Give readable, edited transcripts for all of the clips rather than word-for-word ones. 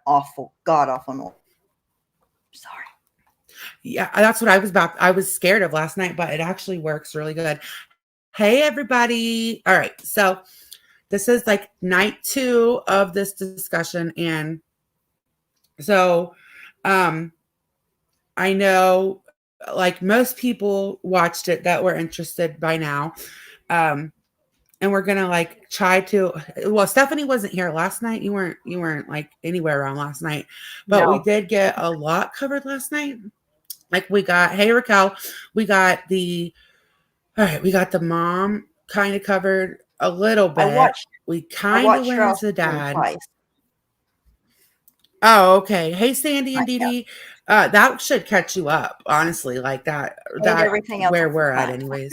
awful, god awful noise. Sorry. Yeah, that's what I was scared of last night, but it actually works really good. Hey, everybody. All right. So this is like night 2 of this discussion. And so I know like most people watched it that were interested by now. Um, and we're gonna like try to well, Stephanie wasn't here last night. You weren't like anywhere around last night, but we No. did get a lot covered last night. Like we got, hey Raquel, we got we got the mom kind of covered a little I bit. watched We I kind of watched went Charles into the dad. twice. Oh, okay. Hey, Sandy and Dee Yeah. Dee. That should catch you up, honestly, like And that everything else where at the we're at time anyways.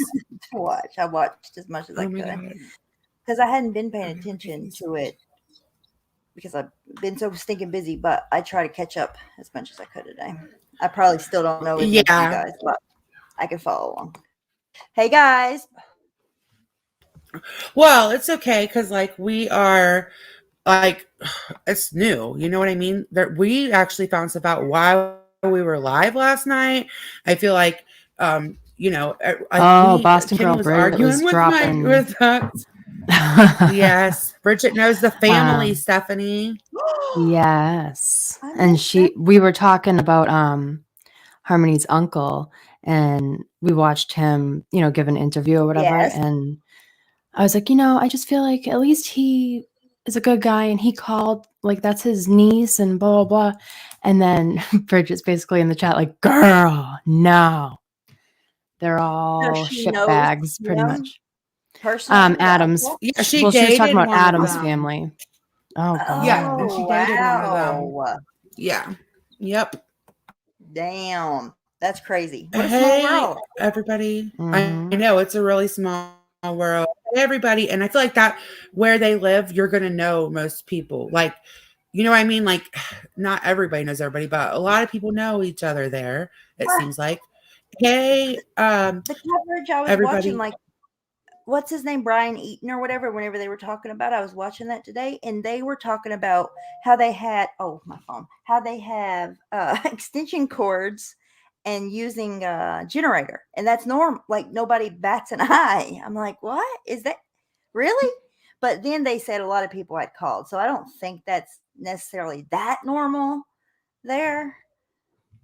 to watch. I watched as much as I Oh my could god. because I hadn't been paying Oh my attention goodness. to it because I've been so stinking busy. But I try to catch up as much as I could today. I probably still don't know as much as you Yeah. guys, but I can follow along. Hey guys, Well, it's okay because like we are like it's new. You know what I mean? That we actually found stuff out while we were live last night. I feel like like Oh, we Boston Kenny Girl was Bridget arguing was with my dropping. with yes. Bridget knows the family, Stephanie. Yes. I And missed that. we were talking about Harmony's uncle, and we watched him, give an interview or whatever, Yes, and I was like, I just feel like at least he is a good guy, and he called like that's his niece and blah blah blah. And then Bridget's basically in the chat like, girl, no. They're so all she shit knows bags pretty him much. personally, the Adams. uncle. Yeah, she Well, she was talking dated about one of Adam's them. family. Oh Yeah, god. and she Oh dated one of them. wow! Yeah. Yep. Damn, that's crazy. What a small Hey, world. everybody. I Mm-hmm. know it's a really small world. Hey, everybody. And I feel like that where they live, you're going to know most people. Like, you know what I mean? Like, not everybody knows everybody, but a lot of people know each other there, it Ah, seems like. Hey, the coverage I was watching, everybody. like, what's his name, Brian Eaton or whatever. Whenever they were talking about, I was watching that today, and they were talking about how they had my phone, how they have extension cords and using a generator, and that's normal. Like nobody bats an eye. I'm like, what is that? Really? But then they said a lot of people had called, so I don't think that's necessarily that normal there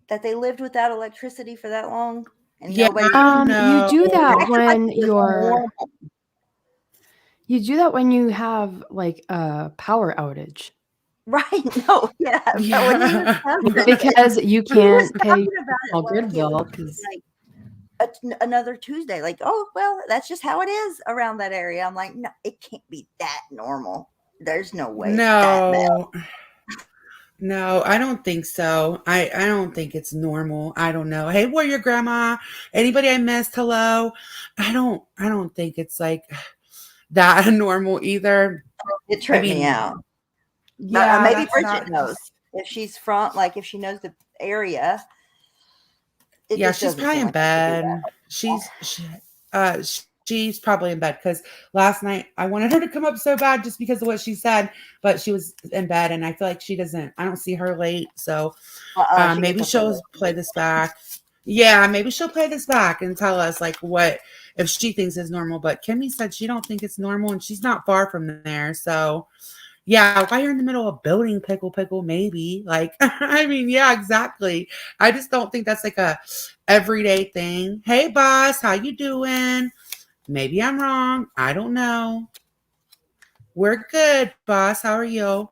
that they lived without electricity for that long and Yeah, nobody I don't You know. do it that acted like when it was normal. you have like a power outage Right? No, yeah. But when he was Yeah. covering it, because you he was can't pay talking about it your like grid it was bill because like another Tuesday. Like, oh well, that's just how it is around that area. I'm like, no, it can't be that normal. There's no way it's that bad. No. No, I don't think so. I don't think it's normal. I don't know. Hey, warrior grandma. Anybody I missed? Hello. I don't think it's like that normal either. It I tripped me mean, out. But yeah, maybe that's Bridget not knows just if she's from, like, if she knows the area. It yeah, just she's doesn't probably seem in like it should be bed. She's probably in bed because last night I wanted her to come up so bad just because of what she said, but she was in bed and I feel like she doesn't. I don't see her late, so that. She gets maybe up there. she'll play this back. Yeah, maybe she'll play this back and tell us like what if she thinks is normal. But Kimmy said she don't think it's normal, and she's not far from there. So yeah, why you're in the middle of building pickle, maybe. Like, I mean, yeah, exactly. I just don't think that's like a everyday thing. Hey, boss, how you doing? Maybe I'm wrong. I don't know. We're good, boss. How are you?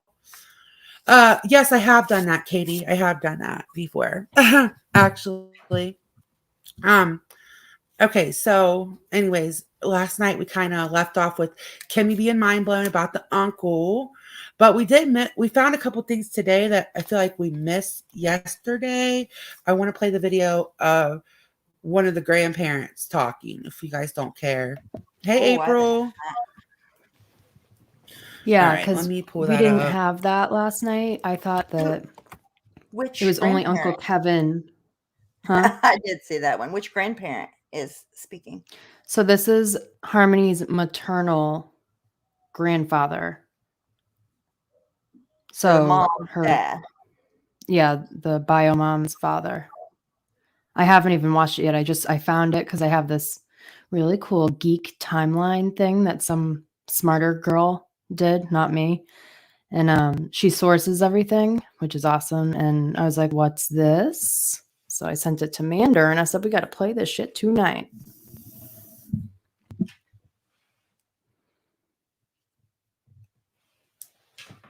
Yes, I have done that, Katie. I have done that before, actually. Um, okay, so anyways, last night we kind of left off with Kimmy being mind blown about the uncle, but we found a couple things today that I feel like we missed yesterday. I want to play the video of one of the grandparents talking if you guys don't care. Hey, Oh, I haven't. April. All yeah, right, let because me pull we that didn't up. have that last night. I thought that it Which was only Uncle grandparent? Kevin, huh? I did see that one. Which grandparent is speaking? So this is Harmony's maternal grandfather. So the mom's her, dad. yeah, the bio mom's father. I haven't even watched it yet. I found it because I have this really cool geek timeline thing that some smarter girl did, not me. And she sources everything, which is awesome. And I was like, "What's this?" So I sent it to Mander, and I said, "We got to play this shit tonight."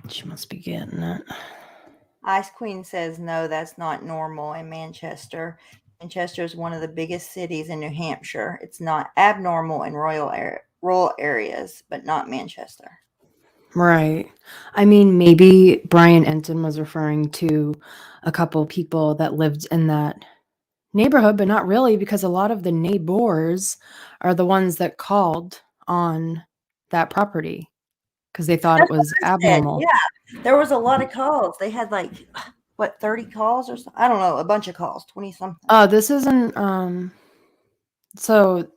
She must be getting it. Ice Queen says no, that's not normal in Manchester. Manchester is one of the biggest cities in New Hampshire. It's not abnormal in rural areas, but not Manchester. Right. I mean, maybe Brian Enton was referring to a couple people that lived in that neighborhood, but not really, because a lot of the neighbors are the ones that called on that property because they thought it That's what was I said. abnormal. Yeah, there was a lot of calls. They had like what 30 calls or something. I don't know, a bunch of calls, 20 something. Oh, this isn't so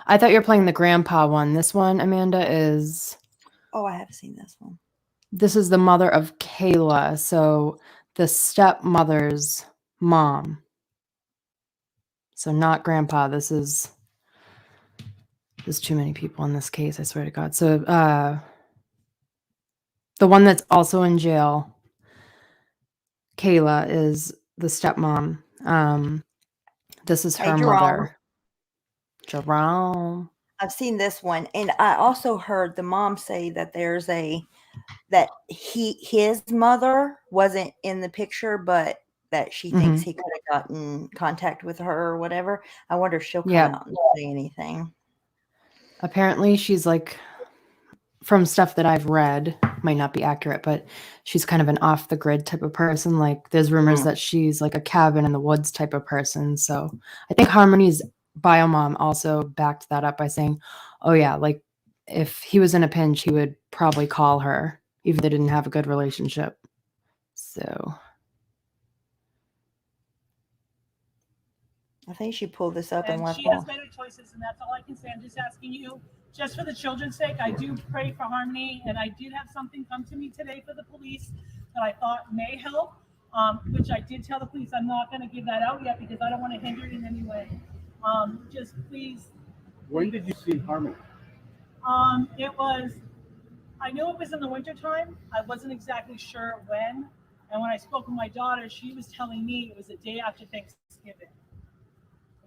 I thought you were playing the grandpa one. This one, Amanda, is Oh, I have seen this one. this is the mother of Kayla, so the stepmother's mom. So not grandpa. There's too many people in this case, I swear to God. So the one that's also in jail, Kayla, is the stepmom. This is Hey, her Jerome. mother. Jerome. I've seen this one, and I also heard the mom say that his mother wasn't in the picture, but that she thinks he could have gotten contact with her or whatever. I wonder if she'll come Yeah. out and say anything. Apparently she's like, from stuff that I've read, might not be accurate, but she's kind of an off the grid type of person. Like there's rumors that she's like a cabin in the woods type of person. So I think Harmony's bio mom also backed that up by saying, oh yeah, like if he was in a pinch, he would probably call her, even if they didn't have a good relationship. So I think she pulled this up and And left she has off. made her choices, and that's all I can say. I'm just asking you, just for the children's sake, I do pray for Harmony, and I did have something come to me today for the police that I thought may help, which I did tell the police I'm not going to give that out yet because I don't want to hinder it in any way. Just please. When did you see Harmony? It was, I knew it was in the wintertime. I wasn't exactly sure when. And when I spoke with my daughter, she was telling me it was the day after Thanksgiving.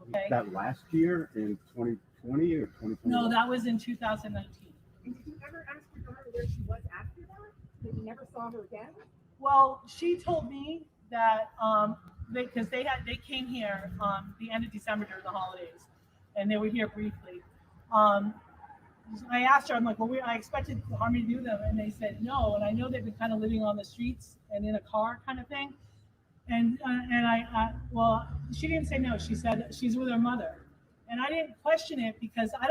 Okay. That last year in 2020 or 2021? No, that was in 2019. And did you ever ask your daughter where she was after that? That you never saw her again? Well, she told me that because they came here the end of December during the holidays, and they were here briefly. I asked her, I'm like, well, I expected Harmony to do them, and they said no. And I know they've been kind of living on the streets and in a car kind of thing. And well, she didn't say no. She said she's with her mother, and I didn't question it because I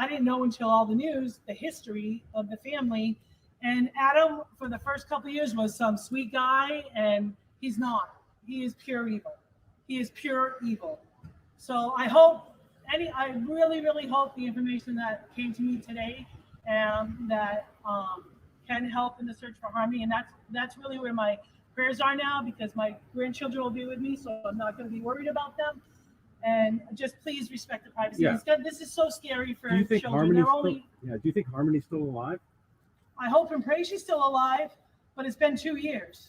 didn't know until all the news, the history of the family. And Adam, for the first couple of years, was some sweet guy, and he's not. He is pure evil. He is pure evil. So I really, really hope the information that came to me today, that can help in the search for Harmony, and that's really where my prayers are now, because my grandchildren will be with me, so I'm not going to be worried about them. And just please respect the privacy. Yeah. This is so scary for Do you think children. Do you think Harmony's still alive? I hope and pray she's still alive, but it's been 2 years,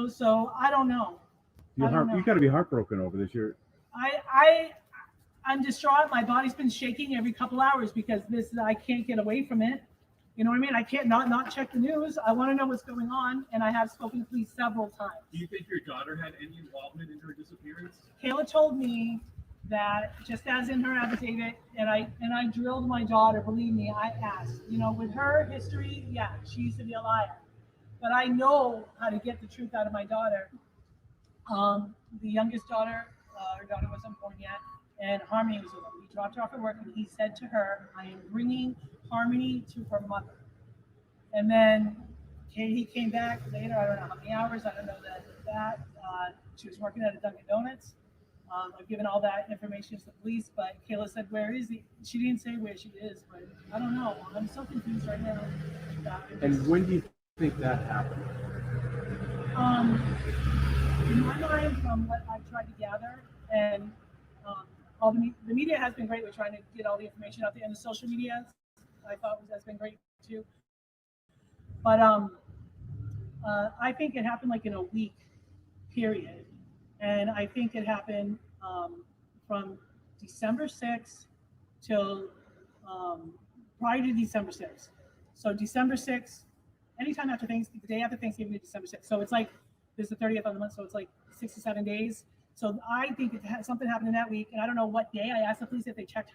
so I don't know. You got to be heartbroken over this. I'm distraught. My body's been shaking every couple hours because I can't get away from it. You know what I mean? I can't not check the news. I want to know what's going on, and I have spoken to police several times. Do you think your daughter had any involvement in her disappearance? Kayla told me that, just as in her affidavit, and I drilled my daughter. Believe me, I asked. With her history, yeah, she used to be a liar, but I know how to get the truth out of my daughter. The youngest daughter, her daughter wasn't born yet, and Harmony was with him. He dropped her off at work, and he said to her, "I am bringing Harmony to her mother." And then he came back later. I don't know how many hours. I don't know that. She was working at a Dunkin' Donuts. I've given all that information to the police, but Kayla said, "Where is he?" She didn't say where she is, but I don't know. I'm so confused right now. And when do you think that happened? In my mind, from what I've tried to gather, and all the media has been great with trying to get all the information out there, and the social media I thought has been great too. But I think it happened like in a week period, and I think it happened from December 6th till prior to December 6th. So December 6th, anytime after Thanksgiving, the day after Thanksgiving is December 6th. So it's like this is the 30th of the month, so it's like 6 to 7 days. So I think something happened in that week, and I don't know what day. I asked the police if they checked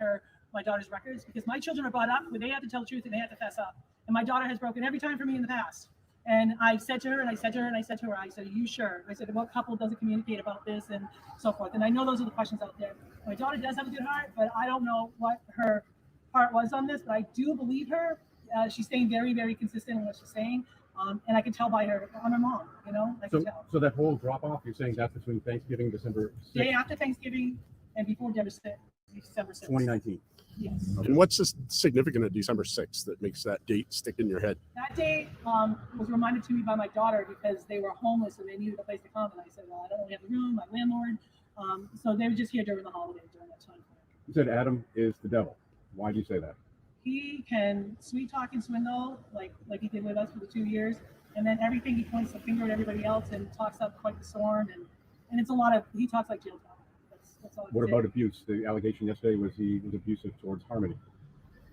my daughter's records, because my children are brought up where they have to tell the truth and they have to fess up. And my daughter has broken every time for me in the past. And I said to her, and I said to her, and I said to her, I said, are you sure? I said, what couple doesn't communicate about this and so forth? And I know those are the questions out there. My daughter does have a good heart, but I don't know what her heart was on this, but I do believe her. She's staying very, very consistent in what she's saying. And I can tell by her, I'm her mom, I can tell. So that whole drop off, you're saying that's between Thanksgiving, December 6th? Day after Thanksgiving and before December 6th. 2019. Yes. Okay. And what's significant of December 6th that makes that date stick in your head? That date was reminded to me by my daughter because they were homeless and they needed a place to come. And I said, well, I don't really have a room, my landlord. So they were just here during the holiday during that time. You said Adam is the devil. Why do you say that? He can sweet talk and swindle like he did with us for the 2 years. And then everything he points the finger at everybody else and talks up quite the storm. And it's a lot of, he talks like jail talk. That's all. What about abuse? The allegation yesterday was he was abusive towards Harmony.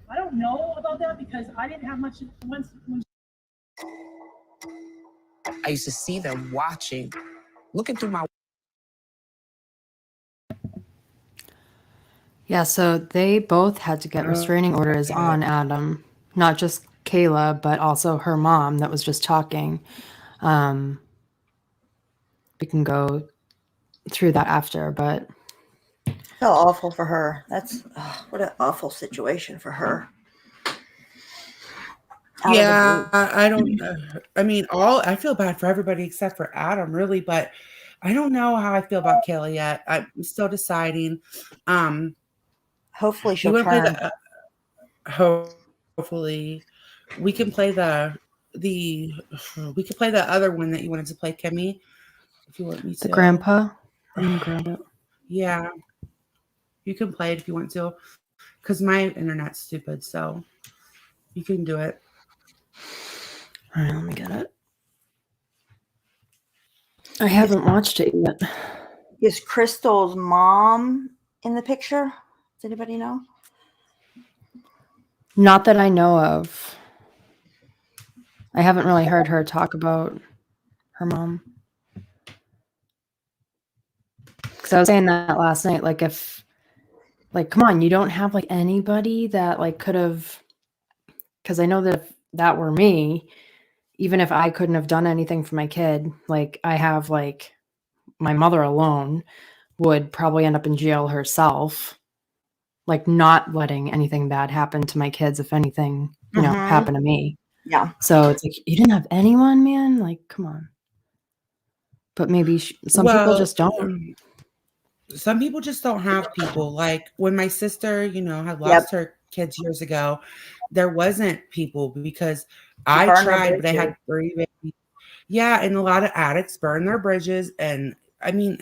I don't know about that because I didn't have much when I used to see them watching, looking through my. Yeah, so they both had to get restraining orders on Adam, not just Kayla, but also her mom that was just talking. We can go through that after, but So awful for her. What an awful situation for her. Yeah, I don't. I mean, I feel bad for everybody except for Adam, really. But I don't know how I feel about Kayla yet. I'm still deciding. Hopefully You she'll want to play turn. hopefully we can play we could play the other one that you wanted to play, Kimmy, if you want me to. the grandpa. I'm gonna grab it. Yeah, you can play it if you want to, because my internet's stupid, so you can do it. All right, let me get it. I haven't watched it yet. Is Crystal's mom in the picture? Does anybody know? Not that I know of. I haven't really heard her talk about her mom. Because I was saying that last night, come on, you don't have anybody that could have, because I know that if that were me, even if I couldn't have done anything for my kid, I have my mother alone would probably end up in jail herself, not letting anything bad happen to my kids if anything, happened to me. Yeah. So it's you didn't have anyone, man? Come on. But maybe some people just don't. Some people just don't have people. Like when my sister, had lost her kids years ago, there wasn't people because I tried, but I had 3 babies. Yeah, and a lot of addicts burn their bridges. And I mean,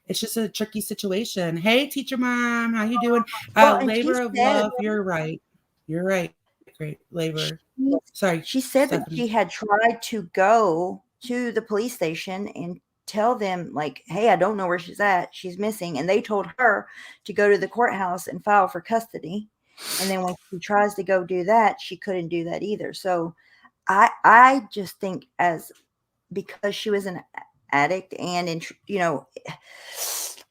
it's just a tricky situation. Hey, teacher mom, how you doing? Labor of love. You're right. You're right. Great labor. Sorry. She said Stephanie. that she had tried to go to the police station and tell them hey, I don't know where she's at. She's missing. And they told her to go to the courthouse and file for custody. And then when she tries to go do that, she couldn't do that either. So I just think because she was an addict and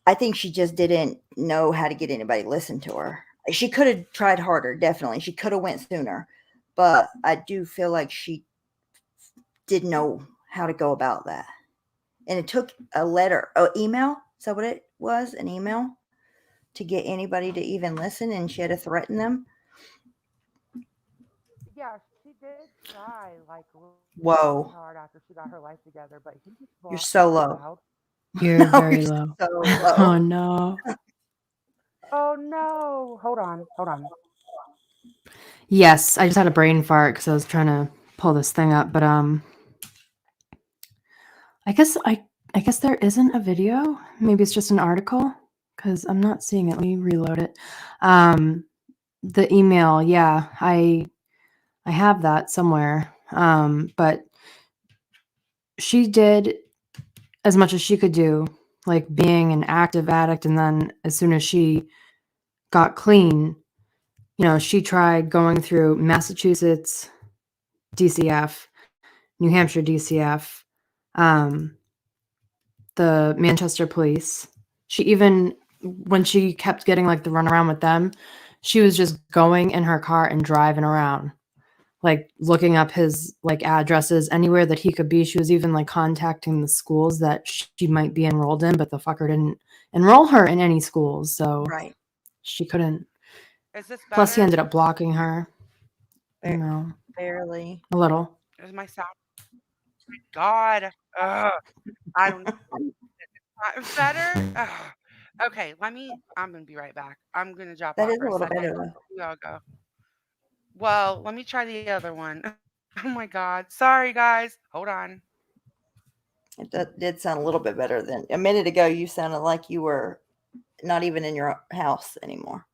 I think she just didn't know how to get anybody to listen to her. She could have tried harder. Definitely. She could have went sooner, but I do feel like she didn't know how to go about that. And it took email. Is that what it was? An email to get anybody to even listen, and she had to threaten them. Yeah, she did try Whoa. hard after she got her life together, but he just You're so low. You're very low. So low. Oh no. Oh no. Hold on. Yes, I just had a brain fart because I was trying to pull this thing up, but I guess there isn't a video. Maybe it's just an article because I'm not seeing it. Let me reload it. The email, yeah, I have that somewhere. But she did as much as she could do, like being an active addict, and then as soon as she got clean, she tried going through Massachusetts DCF, New Hampshire DCF, the Manchester police. She even, when she kept getting like the runaround with them, she was just going in her car and driving around, like looking up his like addresses anywhere that he could be. She was even like contacting the schools that she might be enrolled in, but the fucker didn't enroll her in any schools, so Right. she couldn't. Is this Plus, he better? ended up blocking her. Ba- Barely. A little. Is my sound? God. Ugh. I don't know. Better? Ugh. Okay, I'm gonna be right back. I'm gonna drop That off is for a a little second. better though. You all go. Well, let me try the other one. Oh my God. Sorry, guys. Hold on. Did sound a little bit better than a minute ago. You sounded like you were not even in your house anymore.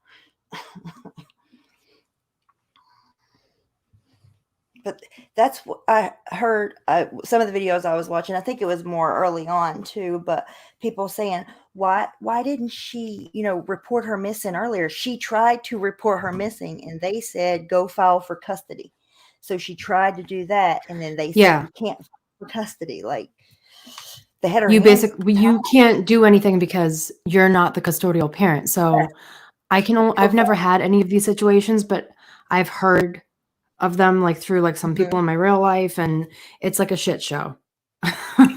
But that's what I heard. Some of the videos I was watching, I think it was more early on too, but people saying, why didn't she, report her missing earlier? She tried to report her missing and they said, go file for custody. So she tried to do that. And then they said, Yeah. you can't file for custody. Like they had her You hands basically, you can't do anything because you're not the custodial parent. So I've never had any of these situations, but I've heard of them like through like some people in my real life, and it's like a shit show.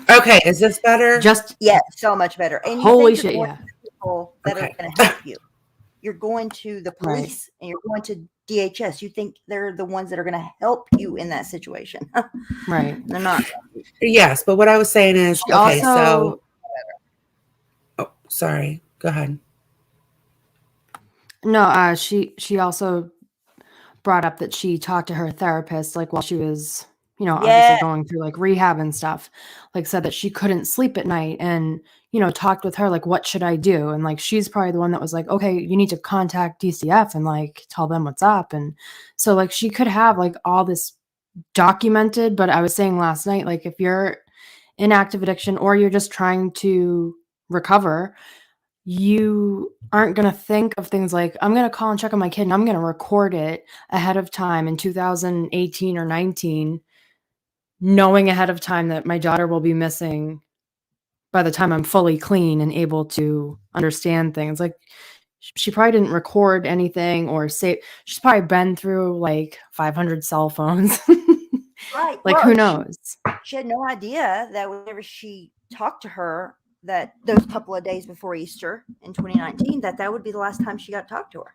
Okay, is this better? Yeah, so much better. And you Holy think you're shit, going yeah. to people that Okay. are going to help you. You're going to the Right. police and you're going to DHS. You think they're the ones that are going to help you in that situation. Right. They're not. Yes, but what I was saying is, She okay, so also, sorry, go ahead. no, she also brought up that she talked to her therapist like while she was, obviously Yeah. going through like rehab and stuff, like said that she couldn't sleep at night, and talked with her like, what should I do? And like she's probably the one that was like, okay, you need to contact DCF and like tell them what's up. And so like she could have like all this documented, but I was saying last night, like if you're in active addiction or you're just trying to recover, you aren't going to think of things like, I'm going to call and check on my kid and I'm going to record it ahead of time in 2018 or 19, knowing ahead of time that my daughter will be missing by the time I'm fully clean and able to understand things. Like she probably didn't record anything or say, she's probably been through like 500 cell phones. Right. Like Well, who knows? She had no idea that whenever she talked to her that those couple of days before Easter in 2019, that would be the last time she got to talk to her.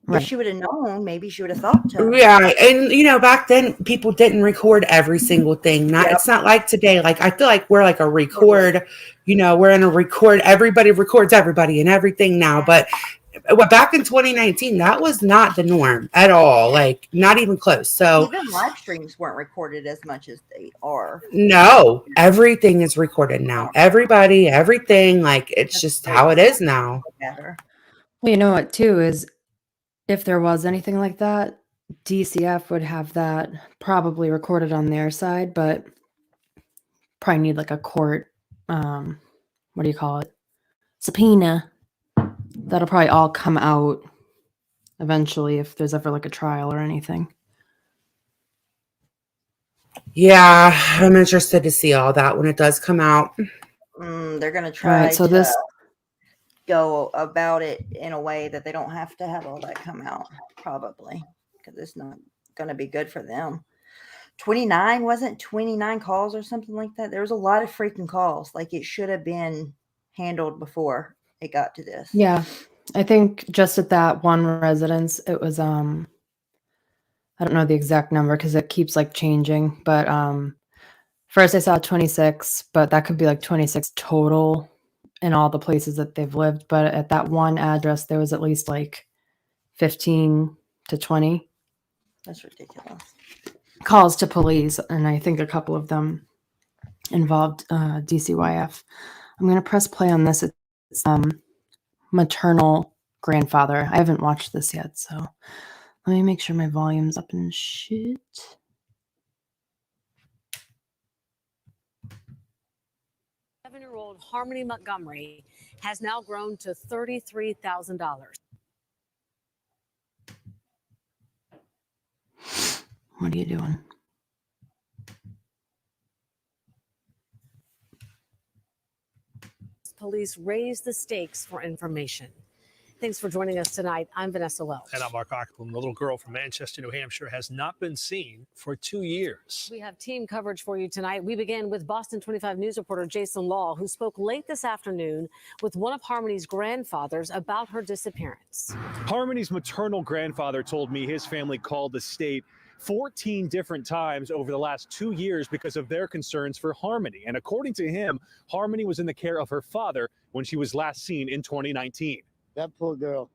Right. If she would have known, maybe she would have thought to. Yeah, and back then people didn't record every single thing. It's not like today. Like I feel like we're like a record, we're in a record. Everybody records everybody and everything now. But back in 2019, that was not the norm at all. Like not even close. So Even live streams weren't recorded as much as they are. no, everything is recorded now. Everybody, everything. Like it's just how it is now. Better. Well, you know what too is, if there was anything like that, DCF would have that probably recorded on their side, but probably need like a court, what do you call it? Subpoena. That'll probably all come out eventually if there's ever like a trial or anything. Yeah, I'm interested to see all that when it does come out. They're going to try to go about it in a way that they don't have to have all that come out, probably, because it's not going to be good for them. 29 wasn't 29 calls or something like that. There was a lot of freaking calls. Like it should have been handled before it got to this. Yeah, I think just at that one residence, it was I don't know the exact number because it keeps like changing, but first I saw 26, but that could be like 26 total in all the places that they've lived. But at that one address, there was at least like 15 to 20. That's ridiculous. Calls to police, and I think a couple of them involved DCYF. I'm going to press play on this. It's maternal grandfather. I haven't watched this yet, so let me make sure my volume's up and shit. Seven-year-old Harmony Montgomery has now grown to $33,000. What are you doing? Police raise the stakes for information. Thanks for joining us tonight. I'm Vanessa Welch. And I'm Mark Ocklum. The little girl from Manchester, New Hampshire has not been seen for 2 years. We have team coverage for you tonight. We begin with Boston 25 News reporter Jason Law, who spoke late this afternoon with one of Harmony's grandfathers about her disappearance. Harmony's maternal grandfather told me his family called the state 14 different times over the last 2 years because of their concerns for Harmony. And according to him, Harmony was in the care of her father when she was last seen in 2019. That poor girl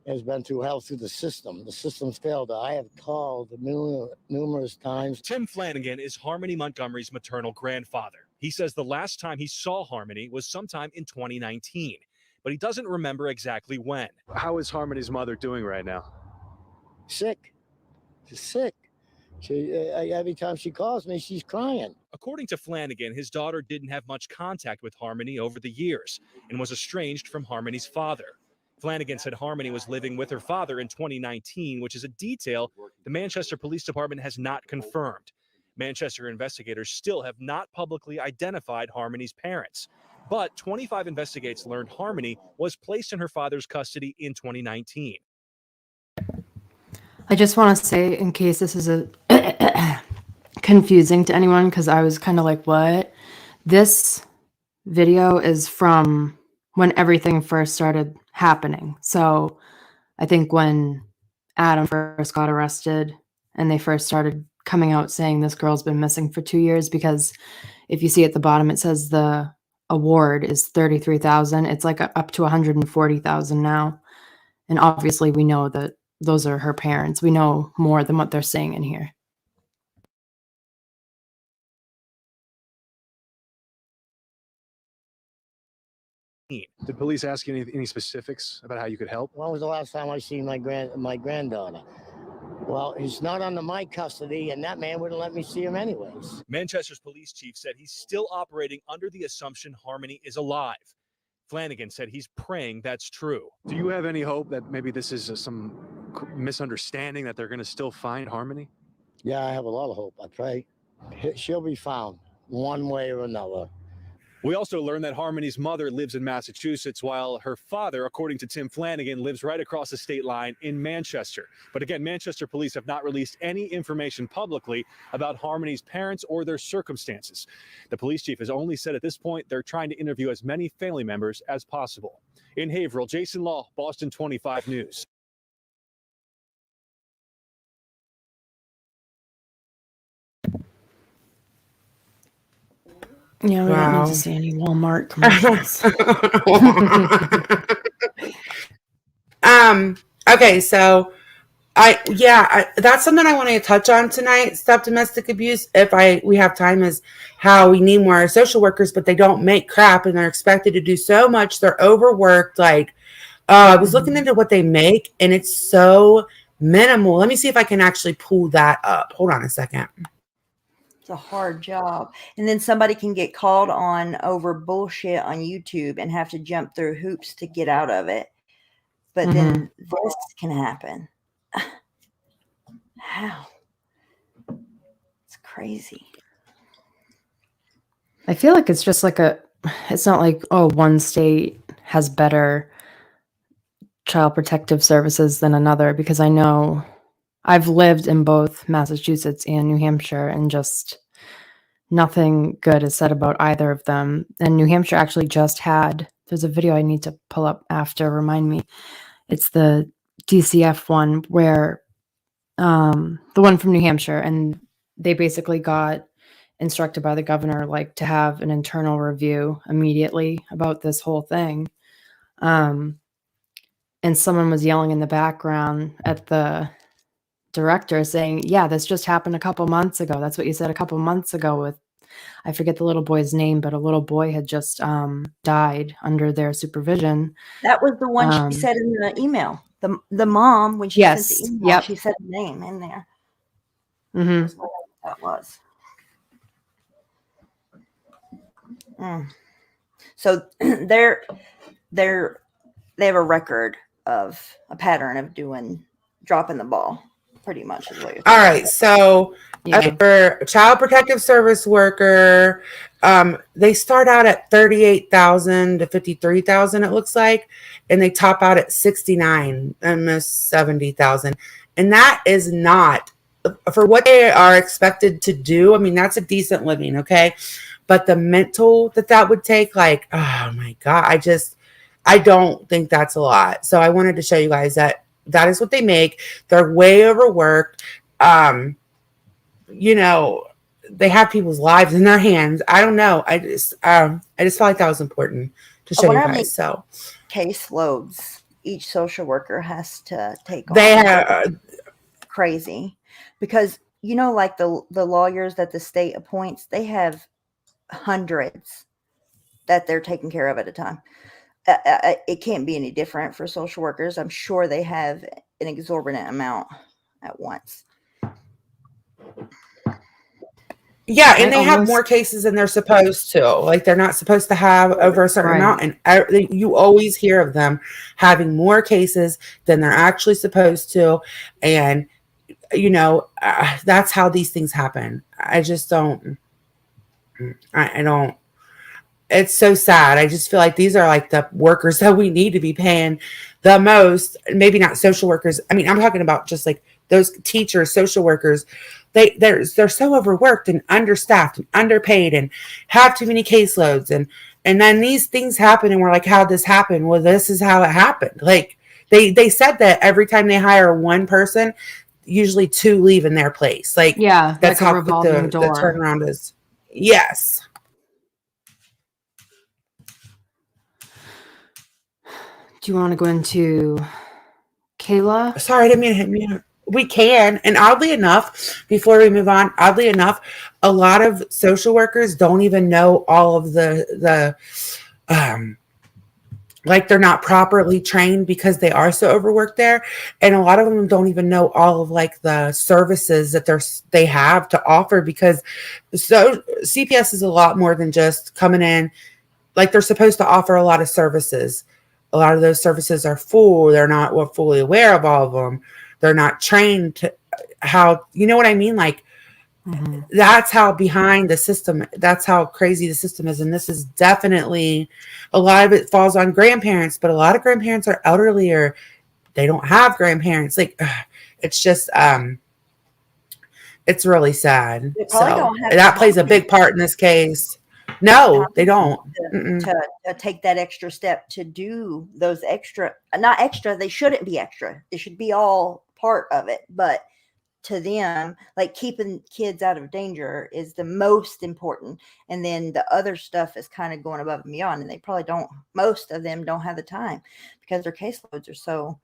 has been through hell through the system. The system's failed her. I have called numerous times. Tim Flanagan is Harmony Montgomery's maternal grandfather. He says the last time he saw Harmony was sometime in 2019, but he doesn't remember exactly when. How is Harmony's mother doing right now? Sick. She's sick. Every time she calls me, she's crying. According to Flanagan, his daughter didn't have much contact with Harmony over the years and was estranged from Harmony's father. Flanagan said Harmony was living with her father in 2019, which is a detail the Manchester Police Department has not confirmed. Manchester investigators still have not publicly identified Harmony's parents, but 25 investigators learned Harmony was placed in her father's custody in 2019. I just want to say, in case this is confusing to anyone, because I was kind of like, what? This video is from when everything first started happening. So I think when Adam first got arrested and they first started coming out saying this girl's been missing for 2 years, because if you see at the bottom, it says the award is $33,000. It's like up to $140,000 now. And obviously we know that those are her parents. We know more than what they're saying in here. Did police ask you any specifics about how you could help? When was the last time I seen my granddaughter? Well, he's not under my custody, and that man wouldn't let me see him anyways. Manchester's police chief said he's still operating under the assumption Harmony is alive. Flanagan said he's praying that's true. Do you have any hope that maybe this is some misunderstanding, that they're going to still find Harmony? Yeah, I have a lot of hope. I pray she'll be found one way or another. We also learned that Harmony's mother lives in Massachusetts, while her father, according to Tim Flanagan, lives right across the state line in Manchester. But again, Manchester police have not released any information publicly about Harmony's parents or their circumstances. The police chief has only said at this point they're trying to interview as many family members as possible. In Haverhill, Jason Law, Boston 25 News. Yeah, we don't need to see any Walmart commercials. Okay, so that's something I want to touch on tonight. Stop domestic abuse. We have time, is how we need more social workers, but they don't make crap and they're expected to do so much. They're overworked. I was looking into what they make and it's so minimal. Let me see if I can actually pull that up. Hold on a second. It's a hard job. And then somebody can get called on over bullshit on YouTube and have to jump through hoops to get out of it. But then this can happen. How? It's crazy. I feel like it's just like it's not like, oh, one state has better child protective services than another, because I know I've lived in both Massachusetts and New Hampshire, and just nothing good is said about either of them. And New Hampshire actually just had, there's a video I need to pull up after, remind me. It's the DCF one where, the one from New Hampshire, and they basically got instructed by the governor, to have an internal review immediately about this whole thing. And someone was yelling in the background at the director saying, yeah, this just happened a couple months ago. That's what you said a couple months ago with I forget the little boy's name, but a little boy had just died under their supervision. That was the one she said in the email. The mom, when she sent the Yes. email, Yep. she said the name in there. Mm-hmm. That's what that was. So they have a record of a pattern of dropping the ball, pretty much is what you're All right, so for child protective service worker, they start out at 38,000 to 53,000. It looks like, and they top out at 69, almost 70,000, and that is not for what they are expected to do. I mean, that's a decent living, okay, but the mental that would take, like, oh my god, I don't think that's a lot. So I wanted to show you guys that is what they make. They're way overworked. You know, they have people's lives in their hands. I don't know. I just felt like that was important to show you guys. So caseloads each social worker has to take on. They have crazy, because like the lawyers that the state appoints, they have hundreds that they're taking care of at a time. It can't be any different for social workers. I'm sure they have an exorbitant amount at once. Yeah, and they have more cases than they're supposed to. Like, they're not supposed to have over a certain amount, and you always hear of them having more cases than they're actually supposed to. And that's how these things happen. I just don't. I don't. It's so sad. I just feel like these are like the workers that we need to be paying the most. Maybe not social workers. I mean, I'm talking about just like those teachers, social workers. They're so overworked and understaffed and underpaid and have too many caseloads. And then these things happen and we're like, how'd this happen? Well, this is how it happened. Like they said that every time they hire one person, usually two leave in their place. Like, yeah, that's like a how revolving the door. turnaround is. Yes. Do you want to go into Kayla? Sorry, I didn't mean to hit me. We can. And oddly enough, before we move on, a lot of social workers don't even know all of the like, they're not properly trained because they are so overworked there. And a lot of them don't even know all of like the services that they have to offer, because so CPS is a lot more than just coming in. Like, they're supposed to offer a lot of services. A lot of those services are full. They're not fully aware of all of them. They're not trained to how, you know what I mean? Like, that's how behind the system, that's how crazy the system is. And this is definitely, a lot of it falls on grandparents, but a lot of grandparents are elderly or they don't have grandparents. Like, it's just, it's really sad. So that plays a big part in this case. No, they don't. To take that extra step to do those not extra, they shouldn't be extra. It should be all part of it. But to them, like, keeping kids out of danger is the most important. And then the other stuff is kind of going above and beyond. And they probably most of them don't have the time because their caseloads are so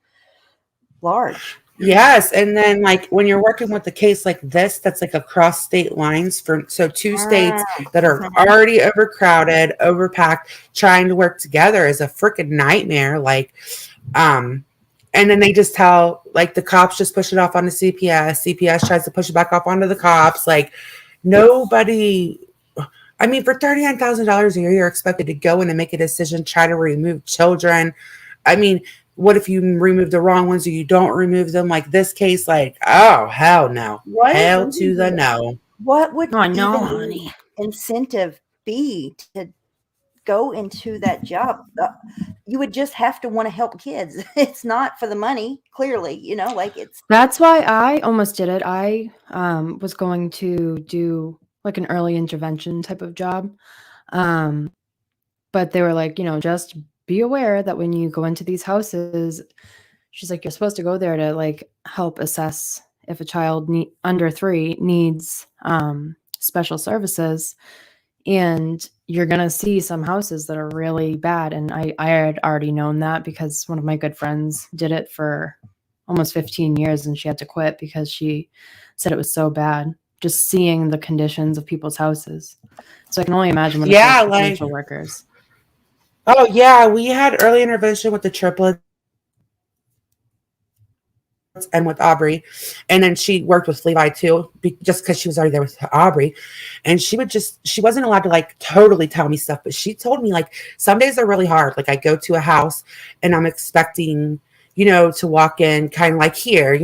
large. Yes. And then, like, when you're working with a case like this, that's like across state lines so two states that are already overcrowded, overpacked, trying to work together is a freaking nightmare. Like, and then they just tell, like, the cops just push it off onto CPS. CPS tries to push it back off onto the cops. Like, nobody, I mean, for $39,000 a year, you're expected to go in and make a decision, try to remove children. I mean, what if you remove the wrong ones or you don't remove them? Like this case, like, oh, hell no. Hell to the no. What would honey. incentive be to go into that job? You would just have to want to help kids. It's not for the money, clearly, like it's. That's why I almost did it. I was going to do like an early intervention type of job. But they were like, just be aware that when you go into these houses, she's like, you're supposed to go there to like help assess if a child under 3 needs special services. And you're going to see some houses that are really bad. And I had already known that because one of my good friends did it for almost 15 years and she had to quit because she said it was so bad. just seeing the conditions of people's houses. So I can only imagine what it's Yeah, like for like, social workers. oh yeah, we had early intervention with the triplets and with Aubrey, and then she worked with Levi too, just because she was already there with Aubrey, and she wasn't allowed to like totally tell me stuff, but she told me like some days are really hard. Like I go to a house and I'm expecting, to walk in kind of like here,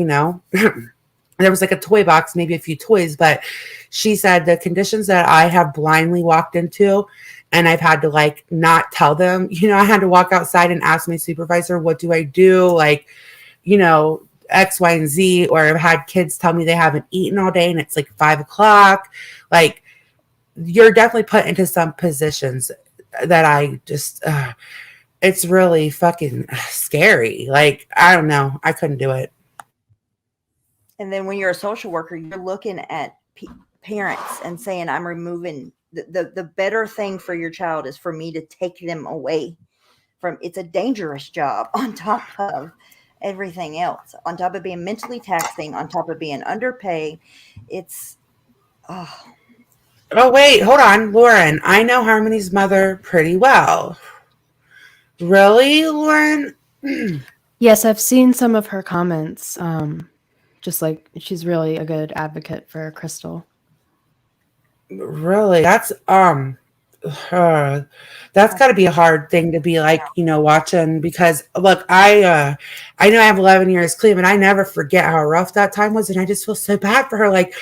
there was like a toy box, maybe a few toys, but she said the conditions that I have blindly walked into and I've had to like not tell them, I had to walk outside and ask my supervisor, what do I do? Like, X, Y, and Z, or I've had kids tell me they haven't eaten all day and it's like 5:00. Like, you're definitely put into some positions that I just, it's really fucking scary. Like, I don't know. I couldn't do it. And then when you're a social worker, you're looking at parents and saying, I'm removing the better thing for your child is for me to take them away from, it's a dangerous job on top of everything else, on top of being mentally taxing, on top of being underpaid. It's, oh wait, hold on, Lauren. I know Harmony's mother pretty well. Really, Lauren? Yes, I've seen some of her comments. Just like she's really a good advocate for Crystal. Really? That's got to be a hard thing to be like, watching, because look, I know I have 11 years clean, and I never forget how rough that time was, and I just feel so bad for her. Like,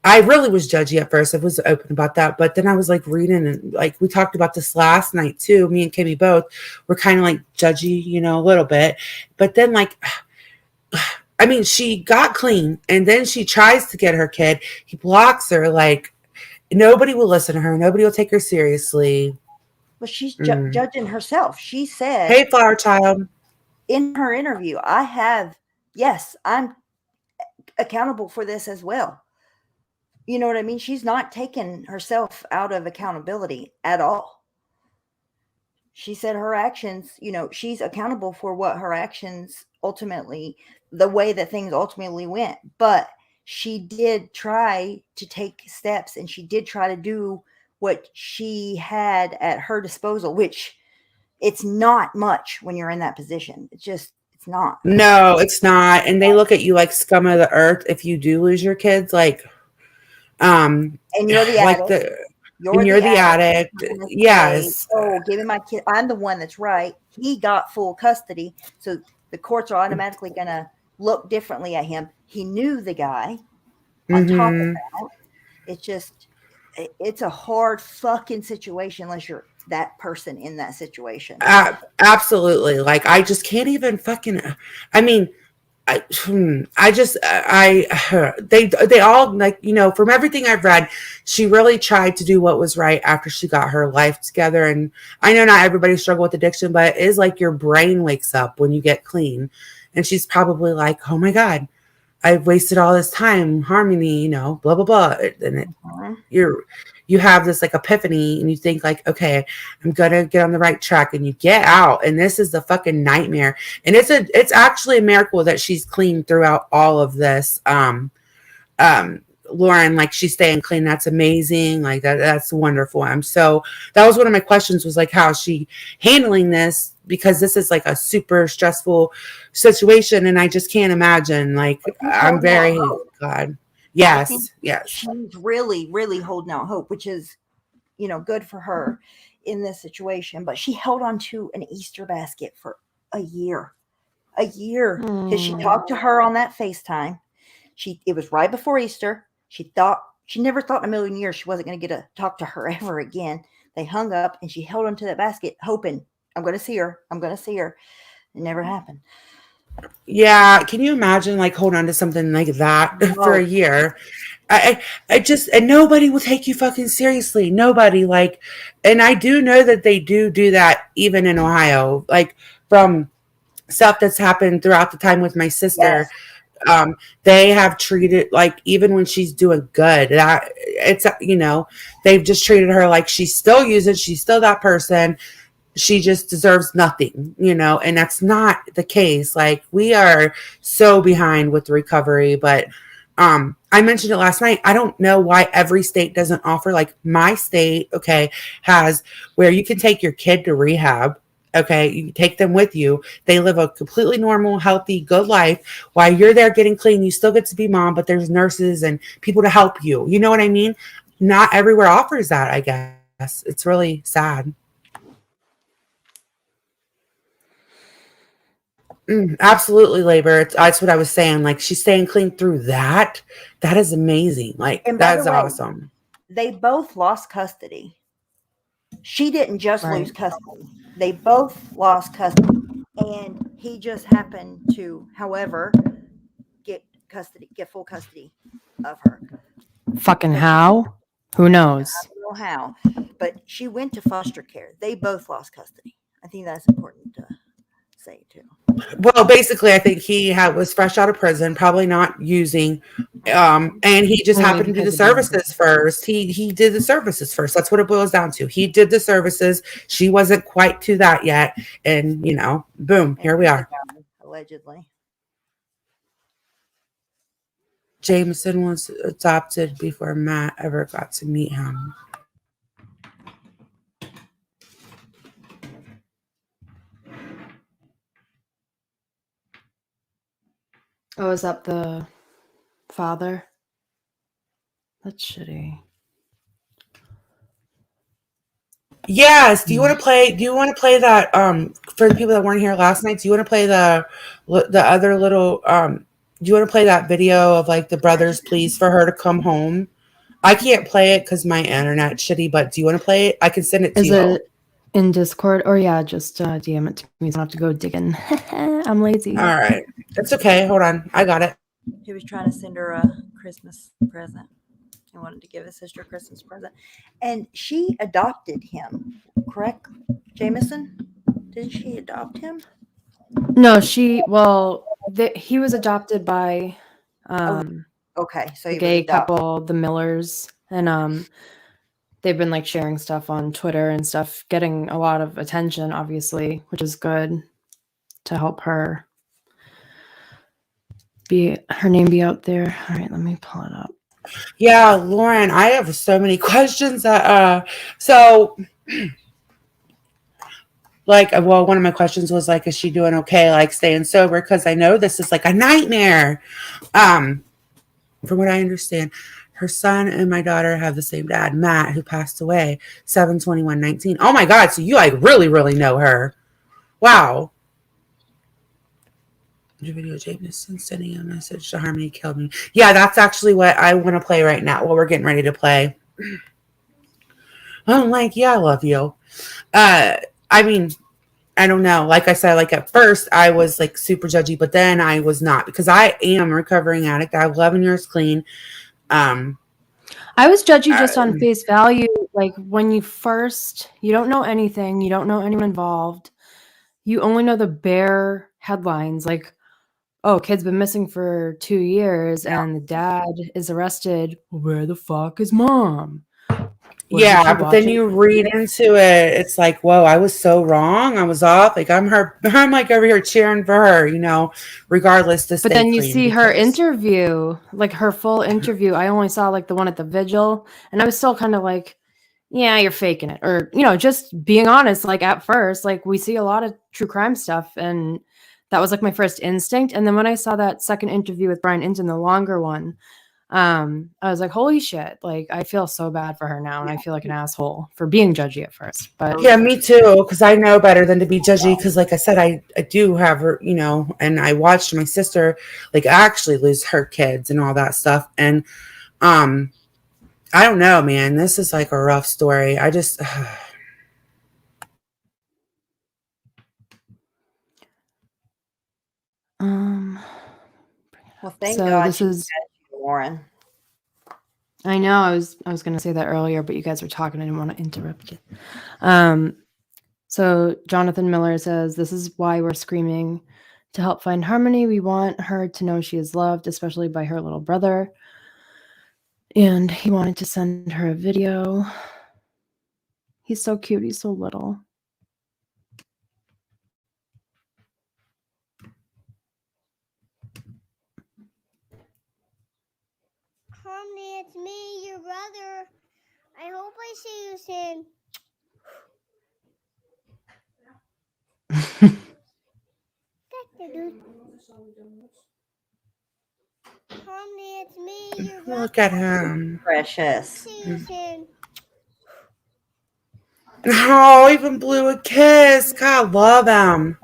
I really was judgy at first. I was open about that, but then I was like reading, and like we talked about this last night too. Me and Kimmy both were kind of like judgy, a little bit, but then like, I mean, she got clean, and then she tries to get her kid. He blocks her. Like, nobody will listen to her. Nobody will take her seriously. Well, she's judging herself. She said, "Hey, flower child," in her interview, I'm accountable for this as well. You know what I mean? She's not taking herself out of accountability at all. She said her actions, she's accountable for what her actions ultimately, the way that things ultimately went. But she did try to take steps, and she did try to do what she had at her disposal, which it's not much when you're in that position. It's not. No, it's not. And they look at you like scum of the earth if you do lose your kids. Like, and you're the like addict. You're the addict. Yes. Oh, give me my kid. I'm the one that's right. He got full custody. So the courts are automatically going to look differently at him. He knew the guy. On top of that, it's a hard fucking situation unless you're that person in that situation. Absolutely. Like, I just can't even fucking, I mean, they all, like, from everything I've read, she really tried to do what was right after she got her life together. And I know not everybody struggle with addiction, but it is like your brain wakes up when you get clean. And she's probably like, oh my God, I've wasted all this time, Harmony, blah, blah, blah. And you have this like epiphany, and you think like, okay, I'm gonna get on the right track, and you get out, and this is the fucking nightmare. And it's actually a miracle that she's clean throughout all of this. Lauren, like, she's staying clean. That's amazing. Like, that's wonderful. That was one of my questions, was like, how is she handling this? Because this is like a super stressful situation, and I just can't imagine. Like, I'm very glad. Yes. She's really, really holding out hope, which is, good for her in this situation. But she held on to an Easter basket for a year, because she talked to her on that FaceTime. It was right before Easter. She never thought in a million years she wasn't going to get to talk to her ever again. They hung up, and she held onto that basket, hoping, I'm going to see her. It never happened. Yeah. Can you imagine like holding on to something like that for a year? I just, and nobody will take you fucking seriously. Nobody, like, and I do know that they do that even in Ohio, like from stuff that's happened throughout the time with my sister. Yes. They have treated, like, even when she's doing good, that it's, they've just treated her like she's still using, she's still that person. She just deserves nothing, and that's not the case. Like, we are so behind with recovery, but I mentioned it last night. I don't know why every state doesn't offer, like my state, okay, has where you can take your kid to rehab. Okay, you take them with you. They live a completely normal, healthy, good life. While you're there getting clean, you still get to be mom, but there's nurses and people to help you. You know what I mean? Not everywhere offers that, I guess. It's really sad. Absolutely, labor. That's what I was saying. Like she's staying clean through that. That is amazing. Like And by the that's way, awesome. they both lost custody. She didn't just lose Right. custody. They both lost custody. And he just happened to, however, get full custody of her. Fucking But she, how? Who I knows? don't know how, but she went to foster care. They both lost custody. I think that's important to say too. Well, basically, I think he was fresh out of prison, probably not using, and he just Only happened to do the because of being services first. He did the services first. That's what it boils down to. He did the services. She wasn't quite to that yet, and boom, here we are. Allegedly. Jameson was adopted before Matt ever got to meet him. Oh, is that the father? That's shitty. Yes. Do you want to play? Do you want to play that? For the people that weren't here last night, do you want to play the other little? Do you want to play that video of like the brothers' pleas for her to come home? I can't play it because my internet's shitty. But do you want to play it? I can send it to Is you. it in Discord? Or yeah, just DM it to me so I don't have to go digging. I'm lazy. All right. It's okay. Hold on. I got it. He was trying to send her a Christmas present. He wanted to give his sister a Christmas present. And she adopted him, correct? Jameson? Didn't she adopt him? No, he was adopted by Okay, so the he was gay adopted. couple, the Millers, and they've been like sharing stuff on Twitter and stuff, getting a lot of attention, obviously, which is good to help her name be out there. All right, let me pull it up. Yeah, Lauren, I have so many questions that so like one of my questions was like, is she doing okay, like staying sober? Because I know this is like a nightmare. From what I understand, her son and my daughter have the same dad, Matt, who passed away 7/21/19. Oh my God, so you like really, really know her. Wow. Video Jameson sending a message to Harmony killed me. Yeah, that's actually what I want to play right now. What we're getting ready to play. I'm like, yeah, I love you. I mean, I don't know. Like I said, like at first I was like super judgy, but then I was not because I am a recovering addict. I have 11 years clean. I was judgy just on face value. Like when you don't know anything, you don't know anyone involved. You only know the bare headlines, like, oh, kid's been missing for 2 years and the dad is arrested. Where the fuck is mom? Yeah, but then you read into it, it's like, whoa, I was so wrong. I was off. Like I'm like over here cheering for her, regardless to stay But then you clean see her because interview, like her full interview. I only saw like the one at the vigil, and I was still kind of like, yeah, you're faking it. Or, just being honest, like at first, like we see a lot of true crime stuff, and that was like my first instinct. And then when I saw that second interview with Brian Inton, the longer one, I was like, holy shit, like I feel so bad for her now, and I feel like an asshole for being judgy at first. But yeah, me too, because I know better than to be judgy. Because, like I said, I do have her, and I watched my sister like actually lose her kids and all that stuff. And I don't know, man. This is like a rough story. I just Well, thank so God this is Lauren. I know I was going to say that earlier, but you guys were talking. I didn't want to interrupt you. So Jonathan Miller says, this is why we're screaming to help find Harmony. We want her to know she is loved, especially by her little brother. And he wanted to send her a video. He's so cute. He's so little. Harmony, it's me, your brother. I hope I see you soon. Harmony, it's me, your brother. Look at him. Precious. See you soon. Oh, even blew a kiss. God, love him.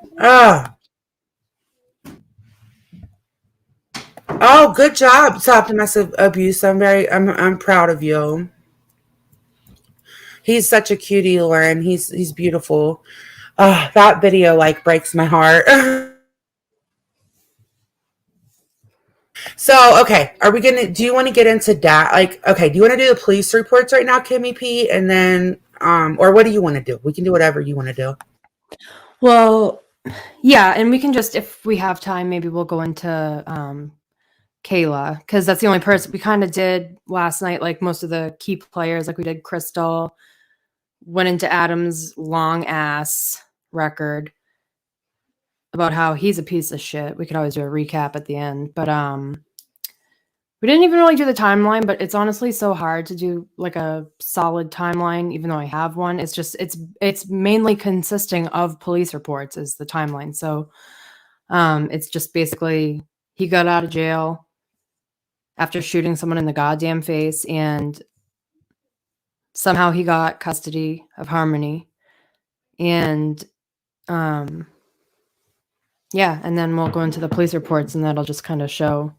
Oh, good job. Stop domestic abuse. I'm proud of you. He's such a cutie, Lauren. He's beautiful. That video like breaks my heart. So, okay, do you want to get into that? Like, okay, do you want to do the police reports right now, Kimmy P? And then, or what do you want to do? We can do whatever you want to do. Well, yeah, and we can just, if we have time, maybe we'll go into Kayla, because that's the only person we kind of did last night, like most of the key players, like we did Crystal, went into Adam's long ass record about how he's a piece of shit. We could always do a recap at the end, but we didn't even really do the timeline, but it's honestly so hard to do like a solid timeline, even though I have one. It's just, it's mainly consisting of police reports is the timeline. So it's just basically he got out of jail after shooting someone in the goddamn face, and somehow he got custody of Harmony. And yeah, and then we'll go into the police reports, and that'll just kind of show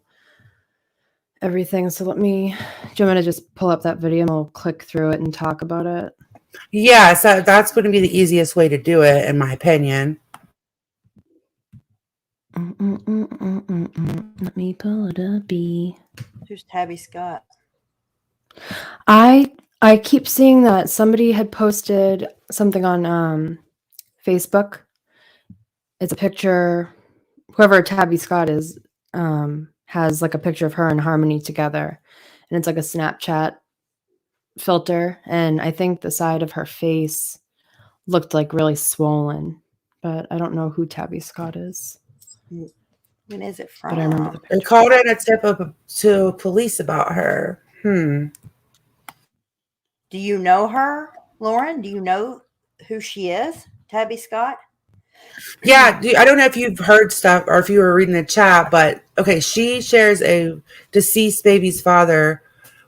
everything. So do you want me to just pull up that video and we'll click through it and talk about it? Yeah, so that's going to be the easiest way to do it, in my opinion. Let me pull it up. Who's Tabby Scott? I keep seeing that somebody had posted something on Facebook. It's a picture. Whoever Tabby Scott is has like a picture of her and Harmony together, and it's like a Snapchat filter. And I think the side of her face looked like really swollen, but I don't know who Tabby Scott is. When is it from? But I remember the picture. They called in a tip to police about her. Do you know her, Lauren? Do you know who she is, Tabby Scott? Yeah, I don't know if you've heard stuff or if you were reading the chat, but okay, she shares a deceased baby's father